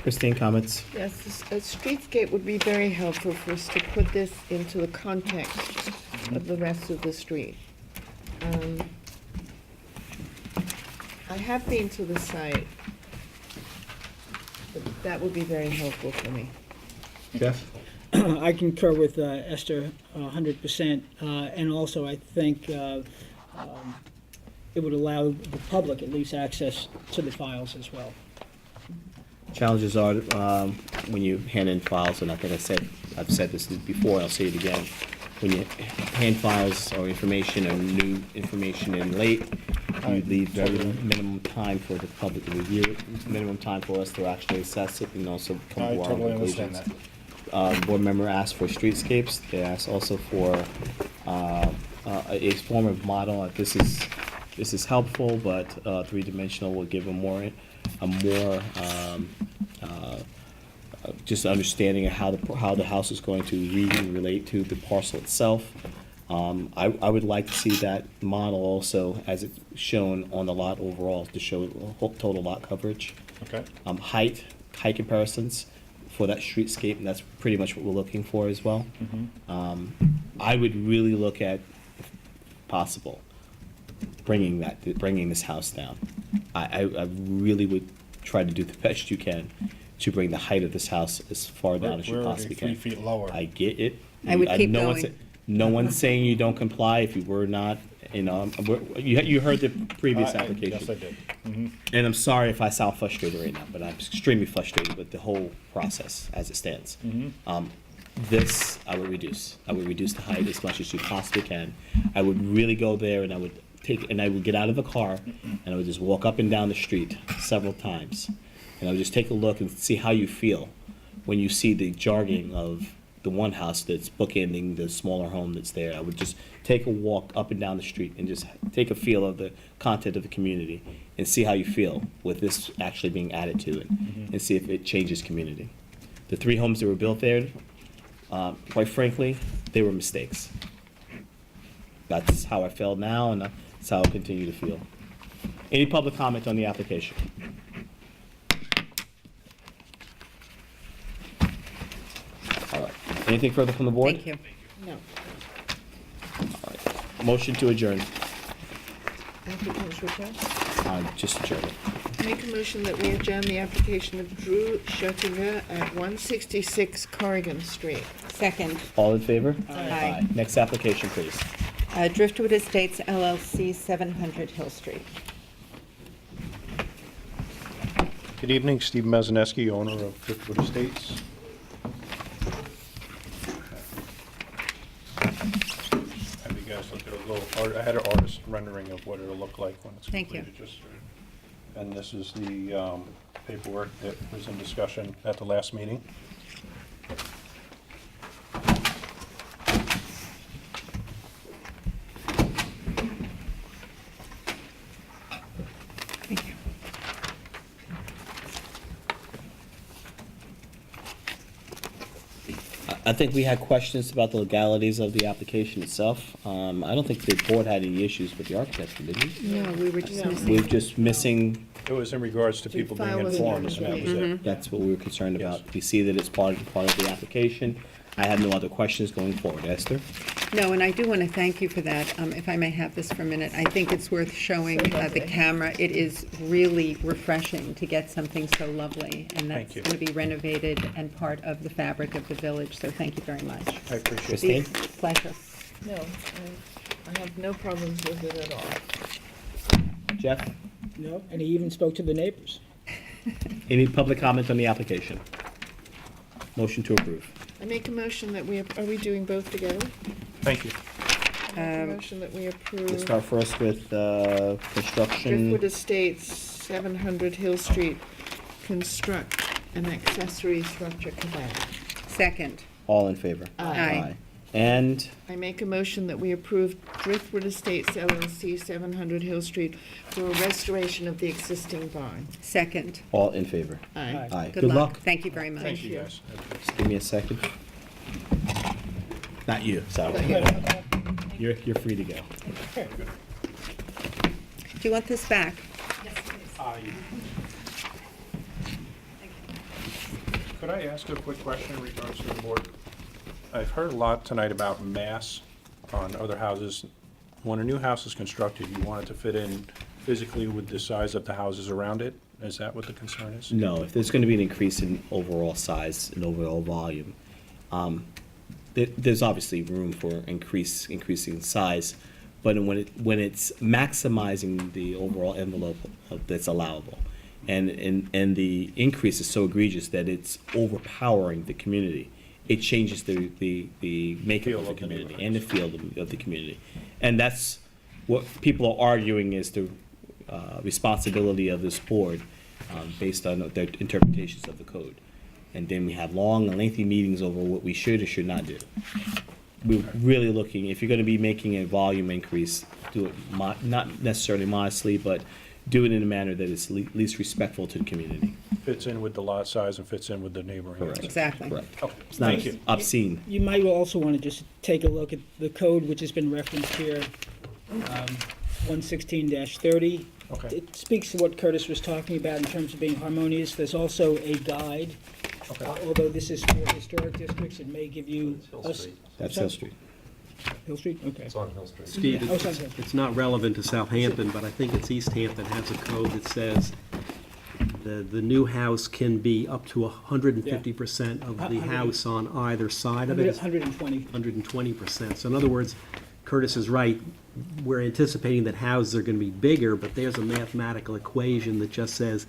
Christine, comments? Yes, a streetscape would be very helpful for us to put this into the context of the rest of the street. I have been to the site, That would be very helpful for me. Jeff? I concur with Esther 100%, and also I think it would allow the public at least access to the files as well. Challenges are when you hand in files, and I think I've said this before, I'll say it again. When you hand files or information or new information in late, you leave very minimum time for the public to review it, minimum time for us to actually assess it, and also come I to our totally conclusions. understand Board member asked for streetscapes. They asked also for a form of model. This is helpful, but three-dimensional will give a more just understanding of how the house is going to read and relate to the parcel itself. I would like to see that model also as it's shown on the lot overall to show total lot coverage. Okay. Height comparisons for that streetscape, and that's pretty much what we're looking for as well. I would really look at, if possible, bringing this house down. I really would try to do the best you can to bring the height of this house as far down as you We're already possibly can. 3 feet lower. I get it. I would keep no one's- going. No one's saying you don't comply if you were not, you heard the previous application. Yes, I did. Mhm. And I'm sorry if I sound frustrated right now, but I'm extremely frustrated with the whole process as it stands. This, I would reduce. I would reduce the height as much as you possibly can. I would really go there and I would get out of the car and I would just walk up and down the street several times. And I would just take a look and see how you feel when you see the jarring of the one house that's bookending the smaller home that's there. I would just take a walk up and down the street and just take a feel of the content of the community and see how you feel with this actually being added to it and see if it changes community. The 3 homes that were built there, quite frankly, they were mistakes. That's how I feel now, and that's how I'll continue to feel. Any public comment on the application? All right. Anything further from the board? Thank you. No. Motion to adjourn. Applicant's request. Just adjourn it. Make a motion that we adjourn the application of Drew Schotinger at 166 Corrigan Street. Second. All in favor? Aye. Next application, please. Driftwood Estates LLC, 700 Hill Street. Good evening, Steve Mazaneski, owner of Driftwood Estates. Have you guys looked at a little, I had an artist rendering of what it'll look like when it's Thank you. completed. And this is the paperwork that was in discussion at the last meeting. Thank you. I think we had questions about the legalities of the application itself. I don't think the board had any issues with the architecture, did we? No, we were just missing. We're just missing, It was in regards to people being file was informed, and that was it. that's what we were concerned Yes. about. We see that it's part of the application. I have no other questions going forward. Esther? No, and I do want to thank you for that. If I may have this for a minute, I think it's worth showing the camera. It is really refreshing to get something so lovely, and that's Thank you. going to be renovated and part of the fabric of the village, so thank you very much. I appreciate it. Christine? Pleasure. No, I have no problems with it at all. Jeff? No, and he even spoke to the neighbors. Any public comment on the application? Motion to approve. I make a motion that are we doing both together? Thank you. I make a motion that we Let's approve start first with construction. Driftwood Estates, 700 Hill Street, construct an accessory structure cabana. Second. All in favor? Aye. And I make a motion that we approve Driftwood Estates LLC, 700 Hill Street, for a restoration of the existing barn. Second. all in favor? Aye. Aye. Good luck. Thank you very much. Thank you, guys. Just give me a second. Not you, sorry. You're free to go. Do you want this back? Could I ask a quick question in regards to the board? I've heard a lot tonight about mass on other houses. When a new house is constructed, you want it to fit in physically with the size of the houses around it. Is that what the concern is? No, if there's gonna be an increase in overall size and overall volume, there's obviously room for increasing size, but when it's maximizing the overall envelope that's allowable, and the increase is so egregious that it's overpowering the community, it changes the makeup Feel of the of the community neighborhood. and the feel of the community. And that's what people are arguing is the responsibility of this board, based on their interpretations of the code. And then we have long and lengthy meetings over what we should or should not do. We're really looking, if you're gonna be making a volume increase, do it not necessarily modestly, but do it in a manner that is least respectful to the community. Fits in with the lot size and fits in with the neighboring. Correct. Exactly. Correct. Okay, It's not thank you. obscene. You might also want to just take a look at the code which has been referenced here, 116-30. Okay. It speaks to what Curtis was talking about in terms of being harmonious. There's also a guide. Okay. Although this is for historic districts, it may give you. That's Hill Street. Hill Street, okay. on Hill Street. Steve, Oh, sorry, sorry. it's not relevant to Southampton, but I think it's East Hampton has a code that says the new house can be up to 150% of the house on either side of it. 120. 120%. So in other words, Curtis is right. We're anticipating that houses are going to be bigger, but there's a mathematical equation that just says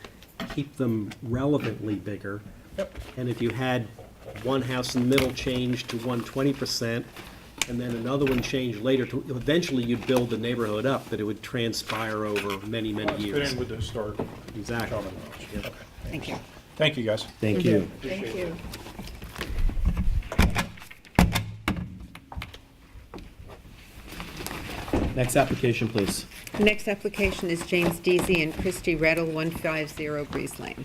keep them relevantly bigger. And if you had one house in the middle change to 120%, and then another one change later, to eventually you'd build the neighborhood up, that it would transpire over many, many Fit years. in with the historic Exactly. common knowledge. Yep. Okay. Thank you. Thank you, guys. Thank you. Thank you. Next application, please. Next application is James Deasy and Christy Reddle, 150 Breeze Lane.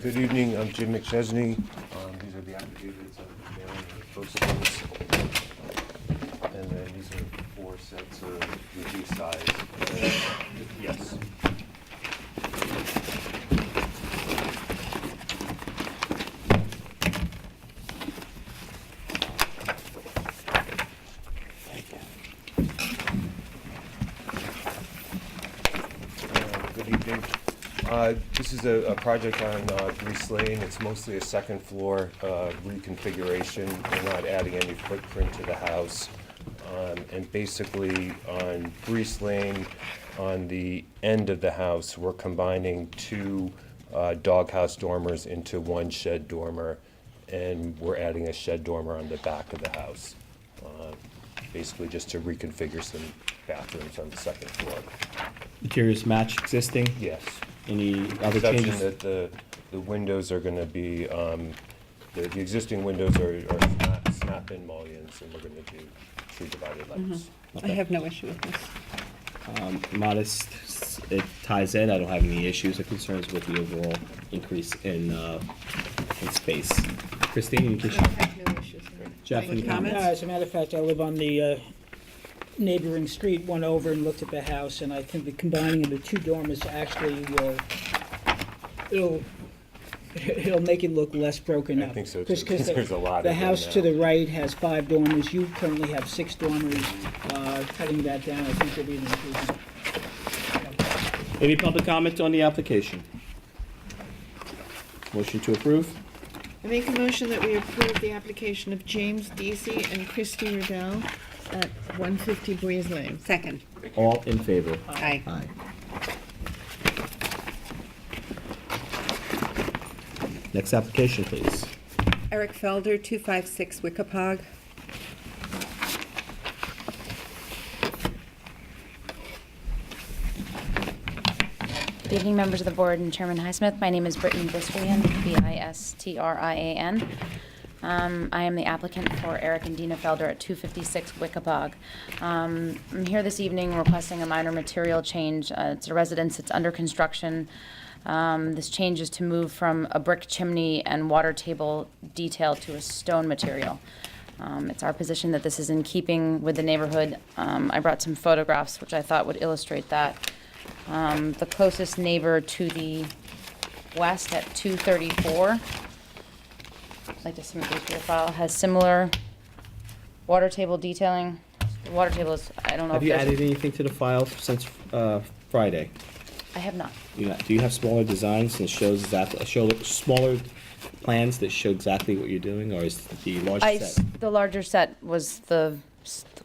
Good evening, I'm Jim McChesney. These are the affidavits of the mailing of the postings. And then these are 4 sets of reduced size. Yes. Good evening. This is a project on Grease Lane. It's mostly a second floor reconfiguration. We're not adding any footprint to the house. And basically on Grease Lane, on the end of the house, we're combining 2 doghouse dormers into 1 shed dormer. And we're adding a shed dormer on the back of the house. Basically just to reconfigure some bathrooms on the second floor. Materials match existing? Yes. Any other Exception changes? that the windows are gonna be, the existing windows are snap-in mullions, and we're gonna do true divided lights. I have no issue with this. Modest, it ties in. I don't have any issues or concerns with the overall increase in space. Christine, any issues? No issues. Jeff, any comments? As a matter of fact, I live on the neighboring street, went over and looked at the house, and I think the combining of the 2 dormers actually it'll make it look less broken up. I think so, too, 'Cause because there's a lot The of them house to now. the right has 5 dormers, you currently have 6 dormers. Cutting that down, I think will be an improvement. Any public comment on the application? Motion to approve? I make a motion that we approve the application of James Deasy and Christy Riddell at 150 Breeze Lane. Second. All in favor? Aye. Aye. Next application, please. Eric Felder, 256 Wickapog. Good evening, members of the board and Chairman Highsmith. My name is Brittany Bistrian, Bistrian. I am the applicant for Eric and Dina Felder at 256 Wickapog. I'm here this evening requesting a minor material change. It's a residence that's under construction. This change is to move from a brick chimney and water table detail to a stone material. It's our position that this is in keeping with the neighborhood. I brought some photographs which I thought would illustrate that. The closest neighbor to the west at 234, I'd like to submit this to your file, has similar water table detailing. The water table is, I don't know if Have you there's- added anything to the file since Friday? I have not. Do you have smaller designs that shows exactly, show smaller plans that show exactly what you're doing, or is the large set? The larger set was the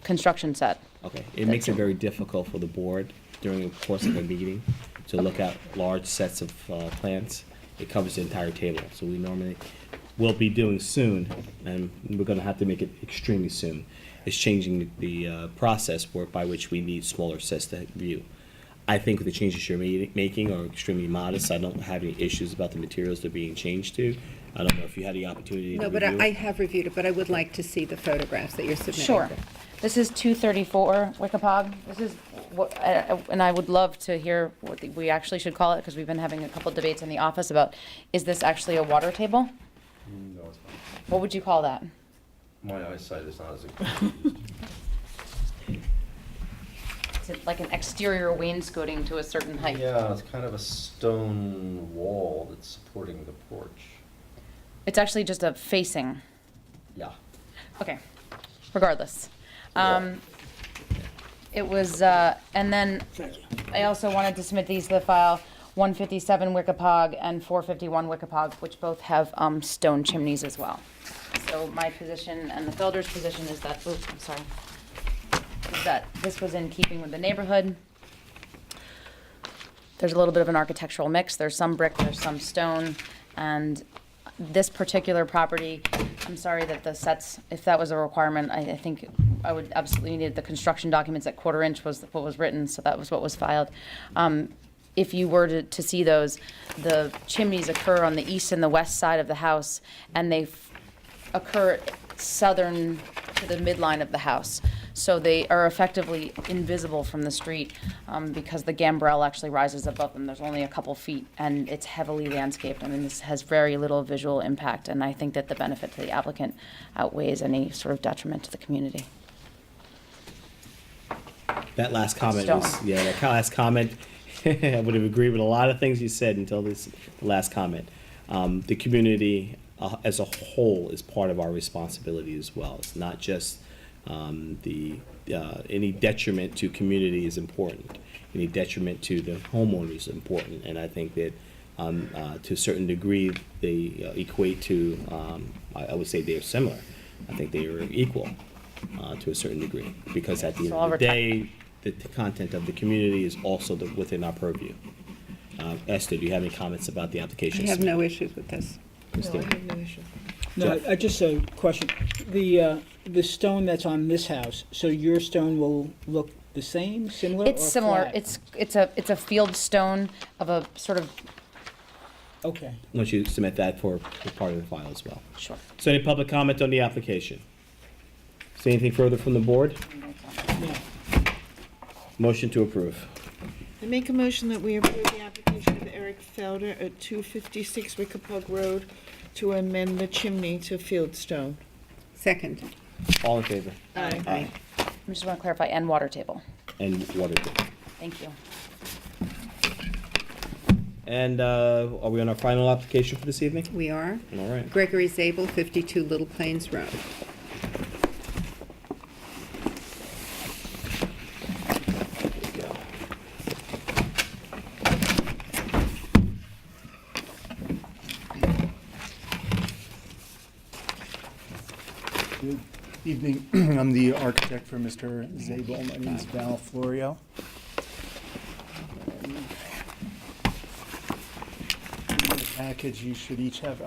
construction set. Okay, it makes it very difficult for the board during the course of a meeting to look at large sets of plans. It covers the entire table, so we normally will be doing soon, and we're gonna have to make it extremely soon, is changing the process by which we need smaller sets to view. I think the changes you're making are extremely modest. I don't have any issues about the materials they're being changed to. I don't know if you had the opportunity to No, review but it. I have reviewed it, but I would like to see the photographs that you're submitting. Sure. This is 234 Wickapog. This is what, and I would love to hear what we actually should call it, because we've been having a couple debates in the office about, is this actually a water table? No, it's not. What would you call that? My eyesight is not as good. Is it like an exterior wainscoting to a certain height? Yeah, it's kind of a stone wall that's supporting the porch. It's actually just a facing. Yeah. Okay, regardless. It was, and then I also wanted to submit these to the file, 157 Wickapog and 451 Wickapog, which both have stone chimneys as well. So my position and the Felder's position is that, oops, I'm sorry, is that this was in keeping with the neighborhood. There's a little bit of an architectural mix. There's some brick, there's some stone, and this particular property, I'm sorry that the sets, if that was a requirement, I think I would absolutely need the construction documents at 1/4 inch was what was written, so that was what was filed. If you were to see those, the chimneys occur on the east and the west side of the house, and they occur southern to the midline of the house. So they are effectively invisible from the street because the gambrel actually rises above them. There's only a couple feet, and it's heavily landscaped. I mean, this has very little visual impact, and I think that the benefit to the applicant outweighs any sort of detriment to the community. That last comment Stone. was, yeah, that last comment, I would have agreed with a lot of things you said until this last comment. The community as a whole is part of our responsibility as well. It's not just any detriment to community is important. Any detriment to the homeowner is important, and I think that to a certain degree they equate to. I would say they are similar. I think they are equal to a certain degree because at the end of the day, the content of the community is also within our purview. Esther, do you have any comments about the application? I have no issues with this. No, I have no issue. No, I just a question. The stone that's on this house, so your stone will look the same, similar, It's or similar. flat? It's a field stone of a sort of. Okay. Once you submit that for part of the file as well. Sure. So any public comment on the application? See anything further from the board? No. Motion to approve. I make a motion that we approve the application of Eric Felder at 256 Wickapog Road to amend the chimney to fieldstone. Second. All in favor? Aye. I just want to clarify, and water table. And water table. Thank you. And are we on our final application for this evening? We are. All right. Gregory Zabel, 52 Little Plains Road. Good evening. I'm the architect for Mr. Zabel. My name is Val Florio. In the package, you should each have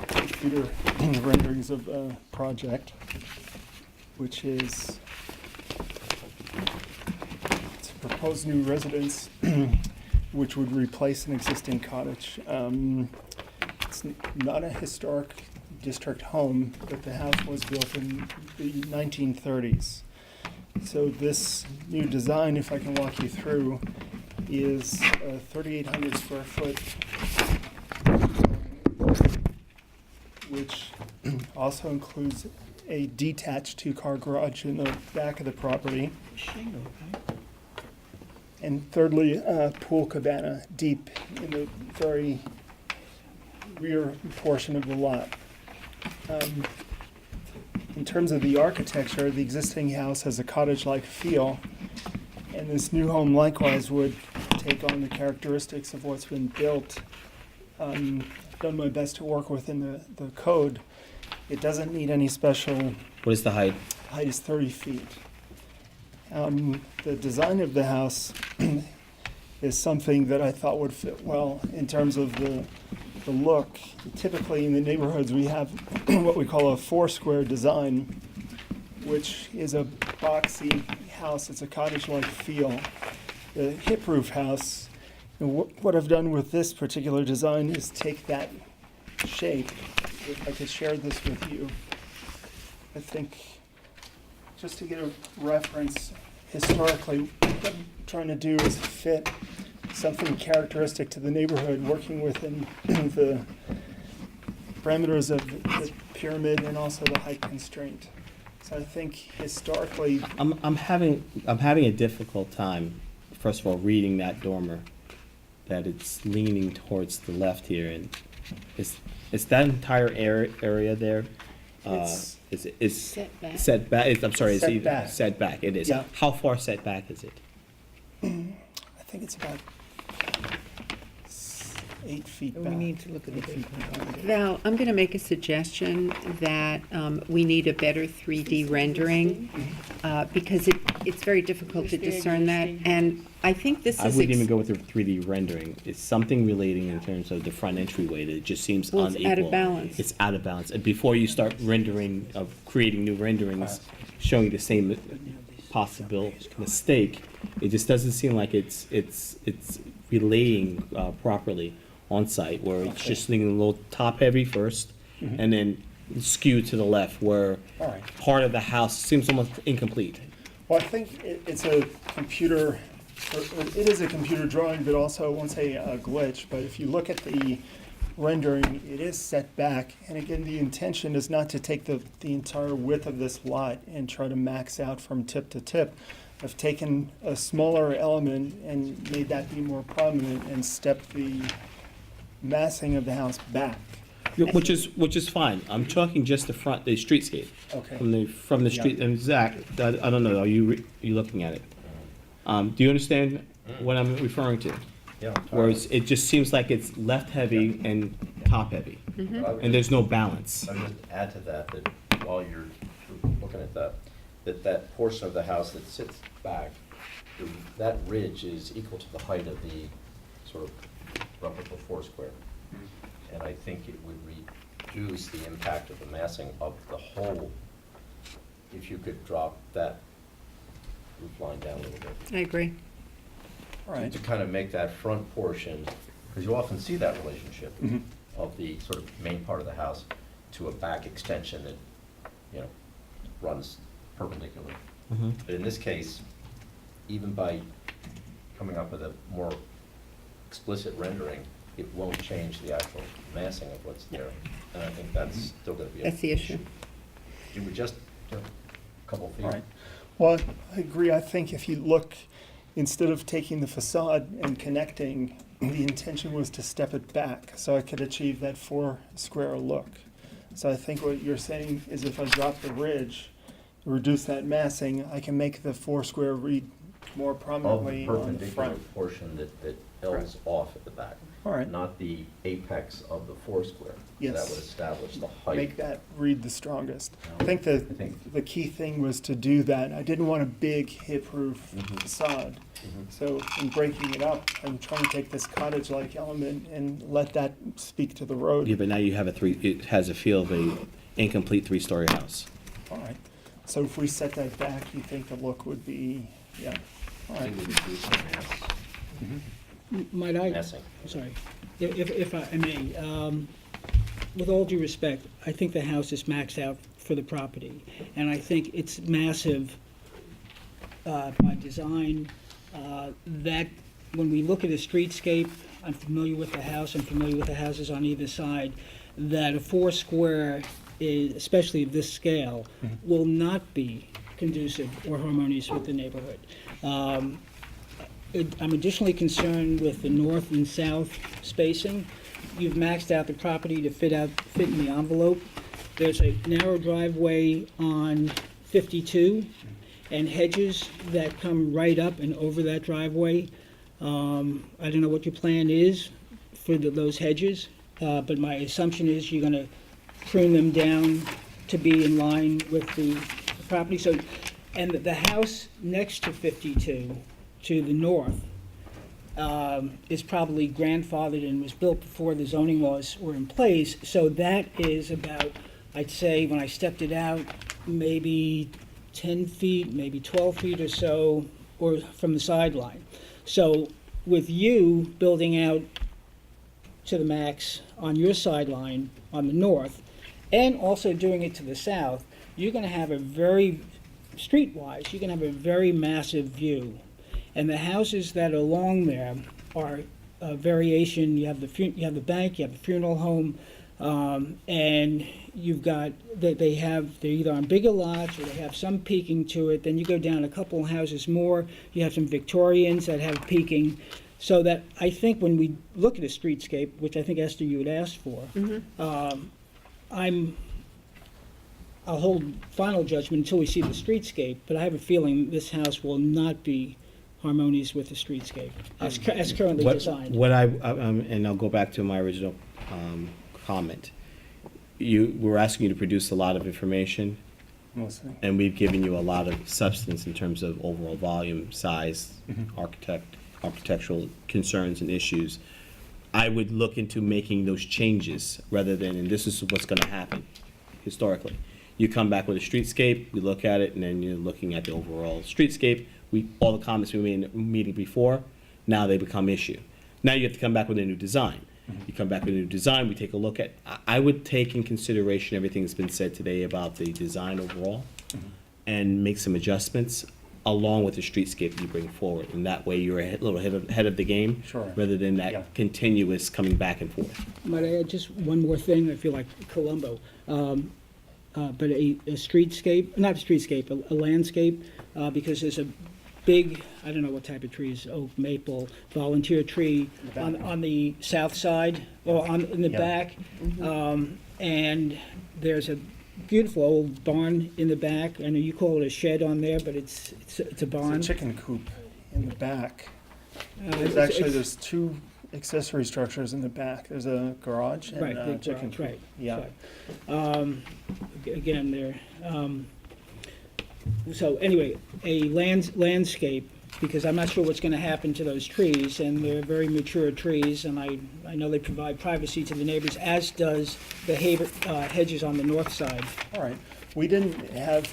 computer renderings of a project, which is it's a proposed new residence, which would replace an existing cottage. It's not a historic district home, but the house was built in the 1930s. So this new design, if I can walk you through, is 3,800 square foot, which also includes a detached two-car garage in the back of the property. Shingle, right? And thirdly, a pool cabana deep in the very rear portion of the lot. In terms of the architecture, the existing house has a cottage-like feel, and this new home likewise would take take on the characteristics of what's been built. I've done my best to work within the code. It doesn't need any special. What is the height? Height is 30 feet. The design of the house is something that I thought would fit well in terms of the look. Typically in the neighborhoods, we have what we call a four-square design, which is a boxy house. It's a cottage-like feel. The hip roof house, and what I've done with this particular design is take that shape. If I could share this with you, I think just to get a reference historically, what I'm trying to do is fit something characteristic to the neighborhood, working within the parameters of the pyramid and also the height constraint. So I think historically, I'm having a difficult time, first of all, reading that dormer, that it's leaning towards the left here, and is that entire area there? Is setback. Setback. I'm sorry. Setback. It's setback. It is. Yeah. How far setback is it? I think it's about 8 feet back. We need to look at the big one. Val, I'm going to make a suggestion that we need a better 3D rendering because it's very difficult to discern that. And I think this is. I wouldn't even go with the 3D rendering. It's something relating in terms of the front entryway that it just seems Well, unequal. it's out of balance. It's out of balance. And before you start rendering, creating new renderings, showing the same possible mistake, it just doesn't seem like it's relaying properly on site, where it's just leaning a little top heavy first, and then skew to the left, where All right. part of the house seems almost incomplete. Well, I think it's a computer, or it is a computer drawing, but also, I won't say a glitch, but if you look at the rendering, it is set back. And again, the intention is not to take the entire width of this lot and try to max out from tip to tip. I've taken a smaller element and made that be more prominent and stepped the massing of the house back. Yeah, which is fine. I'm talking just the front, the streetscape. Okay. From the street. And Zach, I don't know. Are you looking at it? Do you understand what I'm referring to? Yeah. Where it just seems like it's left heavy and top heavy, and there's no balance. I would just add to that, that while you're looking at that portion of the house that sits back, that ridge is equal to the height of the sort of replicable four-square. And I think it would reduce the impact of the massing of the whole if you could drop that roof line down a little bit. I agree. All right. To kind of make that front portion, because you often see that relationship Mhm. of the sort of main part of the house to a back extension that, you know, runs perpendicular. Mhm. But in this case, even by coming up with a more explicit rendering, it won't change the actual massing of what's there. And I think that's still going to be. That's the issue. You would just, a couple feet. All right. Well, I agree. I think if you look, instead of taking the facade and connecting, the intention was to step it back so I could achieve that four-square look. So I think what you're saying is if I drop the ridge, reduce that massing, I can make the four-square read more Of the prominently on the perpendicular front. portion that ells off at the back. All right. Not the apex of the four-square. Yes. That would establish the height. Make that read the strongest. I think the key thing was to do that. I didn't want a big hip roof Mhm. facade. Mhm. So in breaking it up, I'm trying to take this cottage-like element and let that speak to the road. Yeah, but now you have it has a feel of a incomplete three-story house. All right. So if we set that back, you think the look would be, yeah. All I right. think we would do some mass. Might I? Massing. Sorry. If I may, with all due respect, I think the house is maxed out for the property. And I think it's massive by design. That, when we look at a streetscape, I'm familiar with the house, I'm familiar with the houses on either side, that a four-square, especially of this scale, will not be conducive or harmonious with the neighborhood. I'm additionally concerned with the north and south spacing. You've maxed out the property to fit in the envelope. There's a narrow driveway on 52 and hedges that come right up and over that driveway. I don't know what your plan is for those hedges, but my assumption is you're gonna prune them down to be in line with the property. So, and the house next to 52, to the north, is probably grandfathered and was built before the zoning laws were in place. So that is about, I'd say, when I stepped it out, maybe 10 feet, maybe 12 feet or so, or from the sideline. So with you building out to the max on your sideline on the north, and also doing it to the south, you're gonna have a very, streetwise, you're gonna have a very massive view. And the houses that are along there are a variation. You have the bank, you have the funeral home, and you've got, they're either on bigger lots or they have some peaking to it. Then you go down a couple of houses more, you have some Victorians that have peaking. So that, I think when we look at a streetscape, which I think Esther you had asked for, I'll hold final judgment until we see the streetscape, but I have a feeling this house will not be harmonious with the streetscape as currently designed. What and I'll go back to my original comment. We're asking you to produce a lot of information, and we've given you a lot of substance in terms of overall volume, size, architectural concerns and issues. I would look into making those changes rather than, and this is what's going to happen historically. You come back with a streetscape, we look at it, and then you're looking at the overall streetscape. All the comments we made in the meeting before, now they become issue. Now you have to come back with a new design. You come back with a new design, we take a look at, I would take in consideration everything that's been said today about the design overall and make some adjustments along with the streetscape that you bring forward. And that way you're a little ahead of the game rather than that continuous coming back and forth. Might I add just one more thing? I feel like Columbo. But a streetscape, not a streetscape, a landscape, because there's a big, I don't know what type of trees, oak, maple, volunteer tree on the south side or in the back. And there's a beautiful old barn in the back. I know you call it a shed on there, but it's a barn. It's a chicken coop in the back. There's two accessory structures in the back. There's a garage and a chicken coop. Right. Yeah. Again, there. So anyway, a landscape, because I'm not sure what's going to happen to those trees, and they're very mature trees, and I know they provide privacy to the neighbors, as does the hedges on the north side. All right. We didn't have,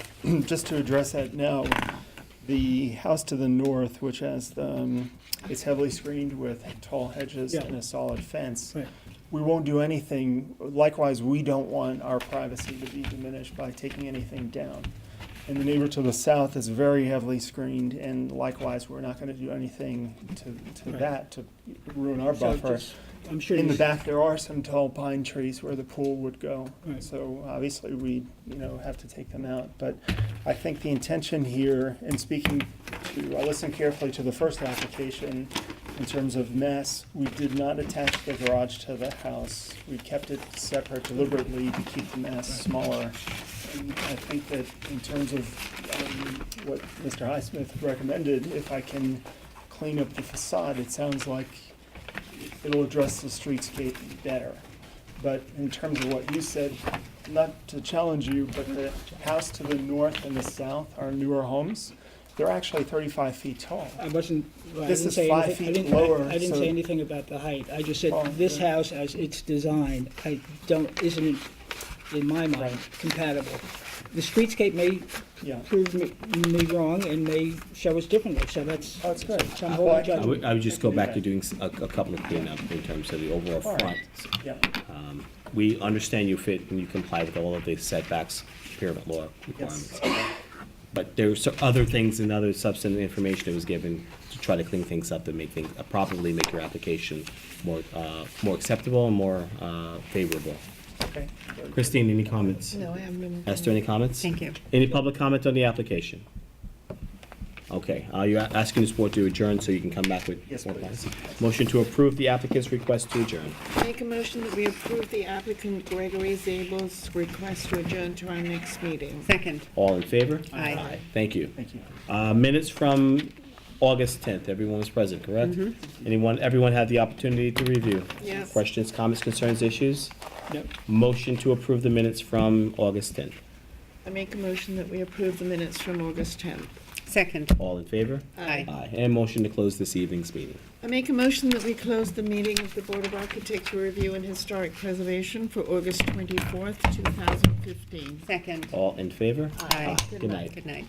just to address that now, the house to the north, which has it's heavily screened with tall hedges and a solid fence. Right. We won't do anything. Likewise, we don't want our privacy to be diminished by taking anything down. And the neighbor to the south is very heavily screened, and likewise, we're not going to do anything to that to ruin our buffer. I'm sure in the back there are some tall pine trees where the pool would go. Right. So obviously we have to take them out. But I think the intention here, in speaking to, I listened carefully to the first application in terms of mass. We did not attach the garage to the house. We kept it separate deliberately to keep the mass smaller. And I think that in terms of what Mr. Highsmith recommended, if I can clean up the facade, it sounds like it'll address the streetscape better. But in terms of what you said, not to challenge you, but the house to the north and the south are newer homes. They're actually 35 feet tall. I wasn't. This is 5 feet lower. I didn't say anything about the height. I just said this house, as it's designed, isn't in my mind compatible. The streetscape may prove me wrong and may show us differently. So that's good. So I'm holding judgment. I would just go back to doing a couple of cleanup in terms of the overall front. We understand you fit and you comply with all of the setbacks, pyramid law requirements. But there's other things and other substantive information that was given to try to clean things up, to make things properly make your application more acceptable and more favorable. Okay. Christine, any comments? No, I haven't been. Esther, any comments? Thank you. Any public comment on the application? Okay, you're asking this board to adjourn so you can come back with more comments. Motion to approve the applicant's request to adjourn. Make a motion that we approve the applicant Gregory Zabel's request to adjourn to our next meeting. Second. All in favor? Aye. Thank you. Thank you. Minutes from August 10th. Everyone was present, correct? Mhm. Everyone had the opportunity to review? Yes. Questions, comments, concerns, issues? Yep. Motion to approve the minutes from August 10th. I make a motion that we approve the minutes from August 10th. Second. All in favor? Aye. Aye. And motion to close this evening's meeting. I make a motion that we close the meeting of the Board of Architecture Review and Historic Preservation for August 24th, 2015. Second. All in favor? Aye. Good night. Good night.